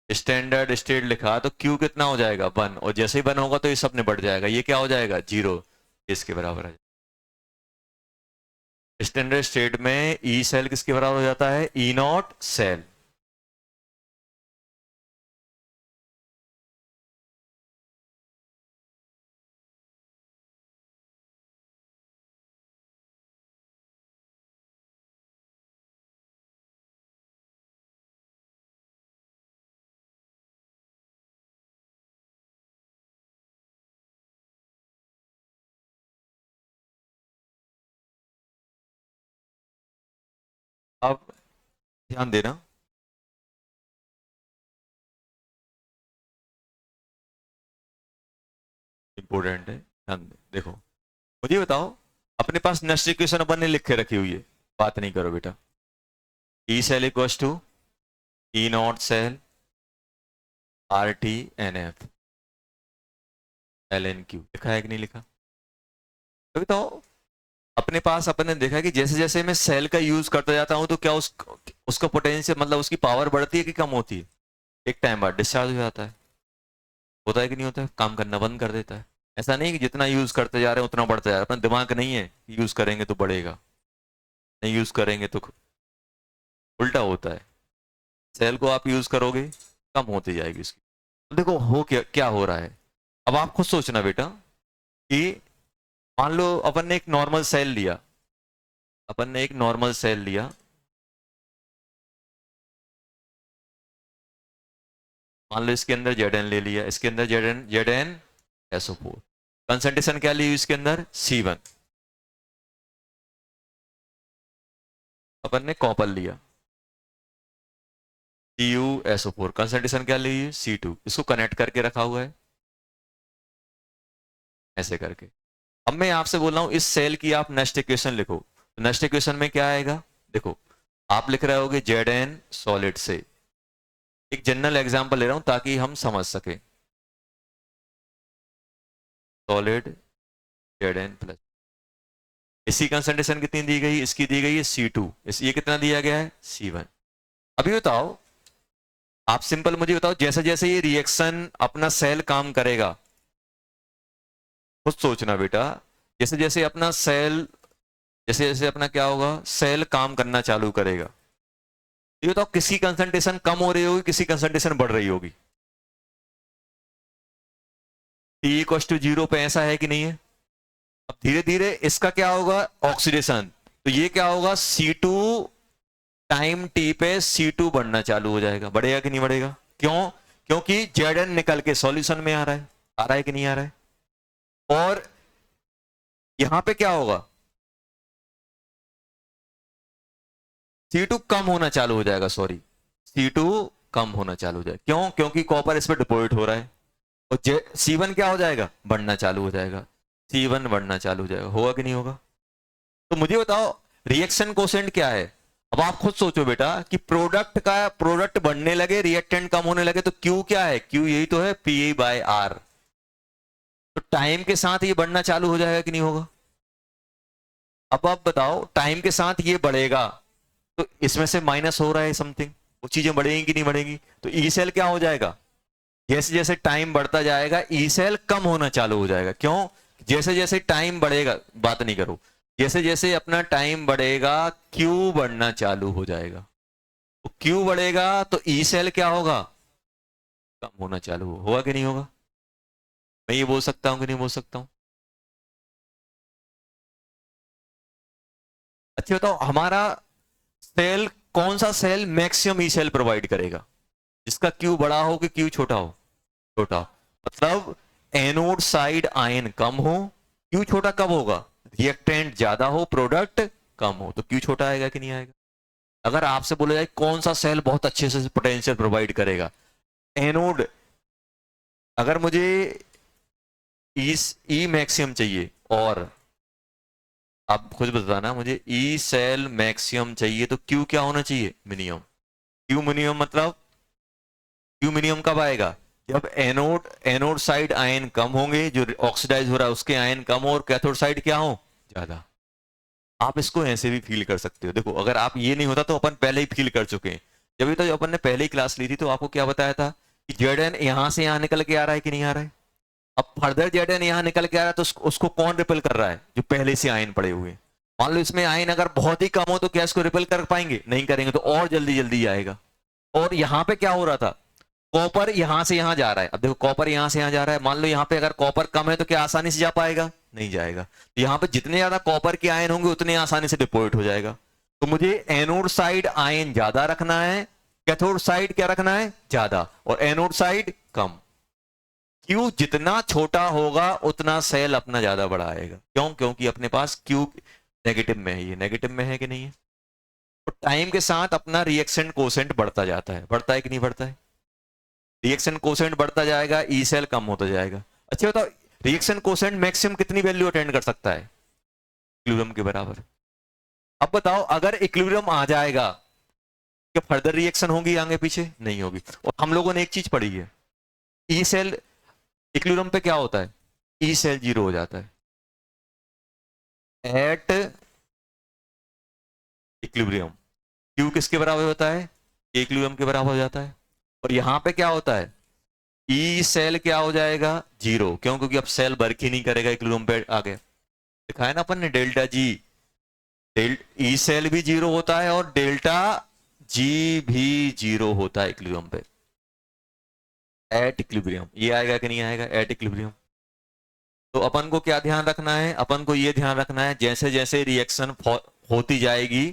स्टैंडर्ड स्टेट लिखा तो Q कितना हो जाएगा? 1, और जैसे ही 1 होगा तो ये सब निपट जाएगा, ये क्या हो जाएगा? 0, इसके बराबर है। स्टैंडर्ड स्टेट में ई सेल किसके बराबर हो जाता है? ई नॉट सेल। अब ध्यान देना, इंपोर्टेंट है, ध्यान दे। देखो मुझे बताओ, अपने पास नेक्स्ट इक्वेशन अपन ने लिख के रखी हुई है, बात नहीं करो बेटा। E cell equals to E not cell RT/NF ln/Q, लिखा है कि नहीं लिखा? तो बताओ, अपने पास अपन ने देखा कि जैसे जैसे मैं सेल का यूज करता जाता हूं तो क्या उसका पोटेंशियल, मतलब उसकी पावर बढ़ती है कि कम होती है? एक टाइम बाद डिस्चार्ज हो जाता है, होता है कि नहीं होता है? काम करना बंद कर देता है। ऐसा नहीं कि जितना यूज करते जा रहे हैं उतना बढ़ता जा रहा है, अपना दिमाग नहीं है यूज करेंगे तो बढ़ेगा, नहीं यूज करेंगे तो उल्टा होता है। सेल को आप यूज करोगे कम होती जाएगी उसकी। तो देखो हो क्या क्या हो रहा है, अब आप खुद सोचना बेटा कि मान लो अपन ने एक नॉर्मल सेल लिया, अपन ने एक नॉर्मल सेल लिया, मान लो इसके अंदर जेड एन ले लिया, इसके अंदर जेड एन SO4, कंसंट्रेशन क्या ली इसके अंदर C1, अपन ने कॉपर लिया CuSO4, कंसंट्रेशन क्या ली C2, इसको कनेक्ट करके रखा हुआ है ऐसे करके। अब मैं आपसे बोल रहा हूं इस सेल की आप नेक्स्ट इक्वेशन लिखो, तो नेक्स्ट इक्वेशन में क्या आएगा, देखो आप लिख रहे होगे जेड एन सॉलिड से, एक जनरल एग्जांपल ले रहा हूं ताकि हम समझ सके, सॉलिड जेड एन प्लस, इसी कंसंट्रेशन कितनी दी गई, इसकी दी गई है C2, ये कितना दिया गया है C1। अभी बताओ, आप सिंपल मुझे बताओ, जैसे जैसे ये रिएक्शन अपना सेल काम करेगा, खुद सोचना बेटा, जैसे जैसे अपना सेल, जैसे जैसे अपना क्या होगा, सेल काम करना चालू करेगा, ये बताओ किसी कंसंट्रेशन कम हो रही होगी, किसी कंसंट्रेशन बढ़ रही होगी, T=0 पे ऐसा है कि नहीं है। अब धीरे धीरे इसका क्या होगा, ऑक्सीडेशन, तो ये क्या होगा C2 टाइम T पे C2 बढ़ना चालू हो जाएगा, बढ़ेगा कि नहीं बढ़ेगा, क्यों, क्योंकि Zn निकल के सॉल्यूशन में आ रहा है कि नहीं आ रहा है, और यहां पे क्या होगा, C2 कम होना चालू हो जाएगा, सॉरी C2 कम होना चालू हो जाएगा, क्यों, क्योंकि कॉपर इस पे डिपोजिट हो रहा है, और C1 क्या हो जाएगा, बढ़ना चालू हो जाएगा, C1 बढ़ना चालू हो जाएगा, होगा कि नहीं होगा। तो मुझे बताओ रिएक्शन कोसेंट क्या है, अब आप खुद सोचो बेटा कि प्रोडक्ट बढ़ने लगे, रिएक्टेंट कम होने लगे, तो Q क्या है, Q यही तो है PA/R, तो टाइम के साथ ये बढ़ना चालू हो जाएगा कि नहीं होगा। अब आप बताओ टाइम के साथ ये बढ़ेगा, तो इसमें से माइनस हो रहा है समथिंग, वो चीजें बढ़ेंगी कि नहीं बढ़ेंगी, तो ई सेल क्या हो जाएगा, जैसे जैसे टाइम बढ़ता जाएगा ई सेल कम होना चालू हो जाएगा, क्यों, जैसे जैसे टाइम बढ़ेगा, बात नहीं करो, जैसे जैसे अपना टाइम बढ़ेगा क्यू बढ़ना चालू हो जाएगा, तो क्यू बढ़ेगा तो ई सेल क्या होगा, कम होना चालू होगा कि नहीं होगा। मैं ये बोल सकता हूं कि नहीं बोल सकता हूं। अच्छा बताओ हमारा सेल, कौन सा cell maximum E cell provide करेगा, जिसका क्यू बड़ा हो कि क्यू छोटा हो, छोटा, मतलब एनोड साइड आयन कम हो, क्यू छोटा कब होगा, रिएक्टेंट ज्यादा हो, प्रोडक्ट कम हो, तो क्यू छोटा आएगा कि नहीं आएगा। अगर आपसे बोला जाए कौन सा सेल बहुत अच्छे से पोटेंशियल प्रोवाइड करेगा, एनोड, अगर मुझे ई मैक्सिमम चाहिए, और आप खुद बताना मुझे ई सेल मैक्सिमम चाहिए, तो क्यू क्या होना चाहिए, मिनिमम, क्यू मिनिमम, मतलब क्यू मिनिमम कब आएगा, जब एनोड एनोड साइड आयन कम होंगे, जो ऑक्सीडाइज हो रहा है उसके आयन कम हो, और कैथोड साइड क्या हो, ज्यादा। आप इसको ऐसे भी फील कर सकते हो, देखो अगर आप ये नहीं होता तो अपन पहले ही फील कर चुके हैं, जब तो अपन ने पहले ही क्लास ली थी तो आपको क्या बताया था कि जेडन यहां से यहां निकल के आ रहा है कि नहीं आ रहा है, अब फर्दर जेडन यहां निकल के आ रहा है तो उसको कौन रिपेल कर रहा है, जो पहले से आयन पड़े हुए हैं। मान लो इसमें आयन अगर बहुत ही कम हो तो क्या इसको रिपेल कर पाएंगे, नहीं करेंगे, तो और जल्दी जल्दी आएगा। और यहाँ पे क्या हो रहा था, कॉपर यहां से यहां जा रहा है, अब देखो कॉपर यहां से यहां जा रहा है, मान लो यहाँ पे अगर कॉपर कम है तो क्या आसानी से जा पाएगा, नहीं जाएगा, तो यहाँ पे जितने ज्यादा कॉपर के आयन होंगे उतने आसानी से डिपोजिट हो जाएगा, तो मुझे एनोड साइड आयन ज्यादा रखना है, कैथोड साइड क्या रखना है, ज्यादा, और एनोड साइड कम। क्यू जितना छोटा होगा उतना सेल अपना ज्यादा बड़ा आएगा, क्यों, क्योंकि अपने पास क्यू नेगेटिव में है, ये नेगेटिव में है कि नहीं है, तो टाइम के साथ अपना रिएक्शन कोसेंट बढ़ता जाता है, बढ़ता है कि नहीं बढ़ता है, रिएक्शन कोसेंट बढ़ता जाएगा, ई सेल कम होता जाएगा। अच्छा बताओ रिएक्शन कोसेंट मैक्सिमम कितनी वैल्यू अटेंड कर सकता है, इक्विलिब्रियम के बराबर। अब बताओ अगर इक्विलिब्रियम आ जाएगा क्या फर्दर रिएक्शन होगी आगे पीछे, नहीं होगी। और हम लोगों ने एक चीज पढ़ी है, ई सेल इक्विलिब्रियम पे क्या होता है, ई सेल 0 हो जाता है एट इक्विलिब्रियम, क्यू किसके बराबर होता है, इक्विलिब्रियम के बराबर हो जाता है, और यहां पे क्या होता है, ई सेल क्या हो जाएगा 0, क्यों, क्योंकि अब सेल वर्क ही नहीं करेगा, इक्विलिब्रियम पे आ गया, दिखाया ना अपन ने डेल्टा जी, ई सेल भी 0 होता है और डेल्टा जी भी 0 होता है इक्विलिब्रियम पे, एट इक्विलिब्रियम, ये आएगा कि नहीं आएगा, एट इक्विलिब्रियम। तो अपन को क्या ध्यान रखना है, अपन को ये ध्यान रखना है जैसे जैसे रिएक्शन होती जाएगी,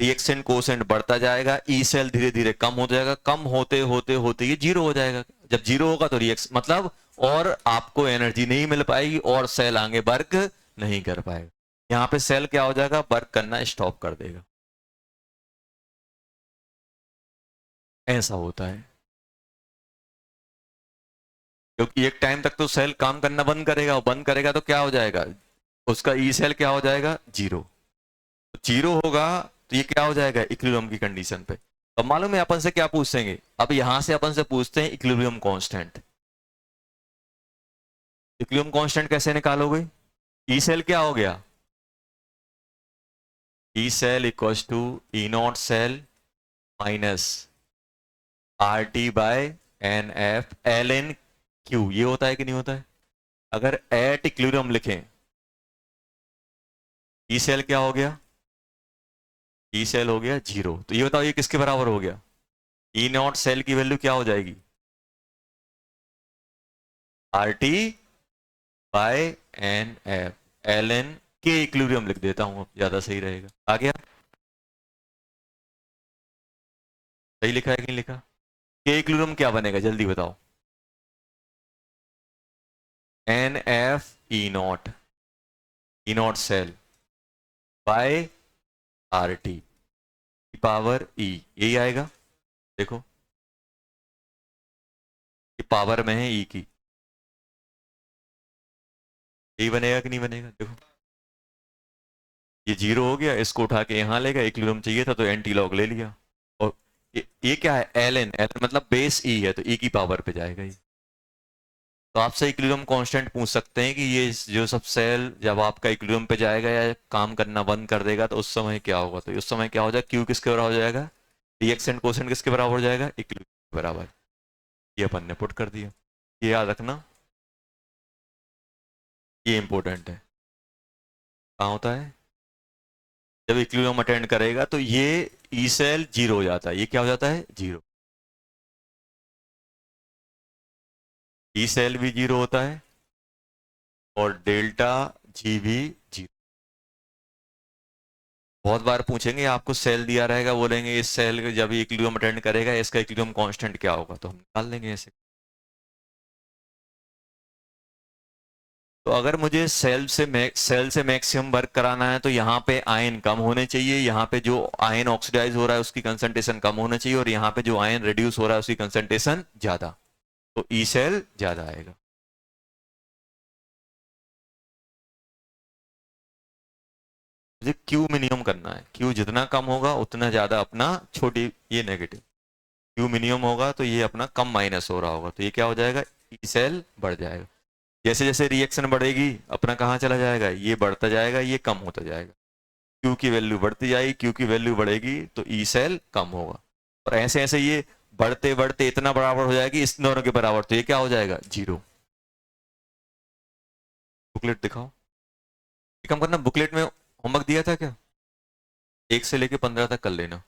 रिएक्शन कोसेंट बढ़ता जाएगा, ई सेल धीरे धीरे कम हो जाएगा, कम होते होते होते ये जीरो हो जाएगा। जब जीरो होगा तो रिएक्शन मतलब और आपको एनर्जी नहीं मिल पाएगी और सेल आगे वर्क नहीं कर पाएगा। यहाँ पे सेल क्या हो जाएगा, वर्क करना स्टॉप कर देगा। ऐसा होता है, क्योंकि एक टाइम तक तो सेल काम करना बंद करेगा, और बंद करेगा तो क्या हो जाएगा, उसका ई सेल क्या हो जाएगा, जीरो। तो जीरो होगा तो ये क्या हो जाएगा, इक्विलिब्रियम की कंडीशन पे। अब मालूम है अपन से क्या पूछेंगे, अब यहां से अपन से पूछते हैं इक्विलिब्रियम कांस्टेंट। इक्विलिब्रियम कांस्टेंट कैसे निकालोगे, ई सेल क्या हो गया, E cell equal to E not cell minus R T by N F L N Q. ये होता है कि नहीं होता है। अगर एट इक्विलिब्रियम लिखें, ई सेल क्या हो गया, ई सेल हो गया जीरो। तो ये बताओ ये किसके बराबर हो गया, ई नॉट सेल की वैल्यू क्या हो जाएगी, R T by N F L N के इक्विलिब्रियम लिख देता हूं, अब ज्यादा सही रहेगा। आ गया, सही लिखा है कि नहीं लिखा। के इक्विलिब्रियम क्या बनेगा जल्दी बताओ, N F E not cell by R T power E, यही आएगा। देखो ये पावर में है ई की, यही बनेगा कि नहीं बनेगा। देखो ये जीरो हो गया, इसको उठा के यहां ले गया, इक्विलिब्रियम चाहिए था तो एंटी लॉग ले लिया। और ये क्या है, एल एन, एल मतलब बेस ई है, तो ई की पावर पे जाएगा ये। तो आपसे इक्विलिब्रियम कांस्टेंट पूछ सकते हैं कि ये जो सब सेल जब आपका इक्विलिब्रियम पे जाएगा या काम करना बंद कर देगा तो उस समय क्या होगा, तो उस समय क्या हो जाएगा, क्यू किसके बराबर हो जाएगा, रिएक्शन कोसेंट किसके बराबर हो जाएगा, इक्विलिब्रियम के बराबर। ये अपन ने पुट कर दिया, ये याद रखना, ये इंपॉर्टेंट है। कहाँ होता है, जब इक्विलिब्रियम अटेंड करेगा तो ये ई सेल जीरो हो जाता है, ये क्या हो जाता है, जीरो। ई सेल भी जीरो होता है और डेल्टा जी भी जीरो। बहुत बार पूछेंगे, आपको सेल दिया रहेगा, बोलेंगे इस सेल जब इक्विलिब्रियम अटेंड करेगा इसका इक्विलिब्रियम कांस्टेंट क्या होगा, तो हम निकाल लेंगे ऐसे। तो अगर मुझे सेल से मैक्सिमम वर्क कराना है तो यहाँ पे आयन कम होने चाहिए, यहाँ पे जो आयन ऑक्सीडाइज हो रहा है उसकी कंसंट्रेशन कम होना चाहिए, और यहाँ पे जो आयन रिड्यूस हो रहा है उसकी कंसंट्रेशन ज्यादा, तो ई सेल ज्यादा आएगा। मुझे क्यू मिनिमम करना है, क्यू जितना कम होगा उतना ज्यादा अपना छोटी, ये नेगेटिव, क्यू मिनिमम होगा तो ये अपना कम माइनस हो रहा होगा, तो ये क्या हो जाएगा, ई सेल बढ़ जाएगा। जैसे जैसे रिएक्शन बढ़ेगी अपना कहाँ चला जाएगा, ये बढ़ता जाएगा, ये कम होता जाएगा। क्यू की वैल्यू बढ़ती जाएगी, क्यू की वैल्यू बढ़ेगी तो ई सेल कम होगा, और ऐसे ऐसे ये बढ़ते बढ़ते इतना बराबर हो जाएगी इस दोनों के बराबर, तो ये क्या हो जाएगा, जीरो। बुकलेट दिखाओ, ये कम करना, बुकलेट में होमवर्क दिया था क्या, 1 से लेके 15 तक कर लेना।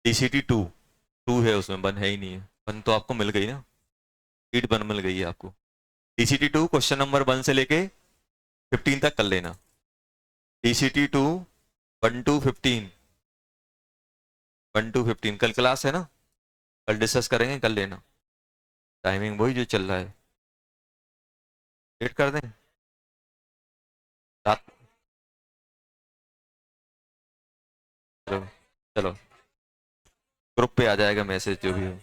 टीसीटी टू है उसमें, वन है ही नहीं है, वन तो आपको मिल गई ना, शीट वन मिल गई है आपको। टीसीटी टू क्वेश्चन नंबर 1 से लेके 15 तक कर लेना। टीसीटी टू 1 to 15, 1 to 15 कल क्लास है ना, कल डिस्कस करेंगे, कर लेना। टाइमिंग वही जो चल रहा है, लेट कर दें रात। चलो चलो, ग्रुप पे आ जाएगा मैसेज जो भी हो,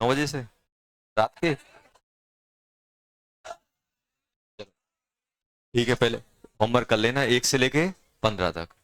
9 बजे से रात के। चलो ठीक है, पहले होमवर्क कर लेना 1 से लेके 15 तक।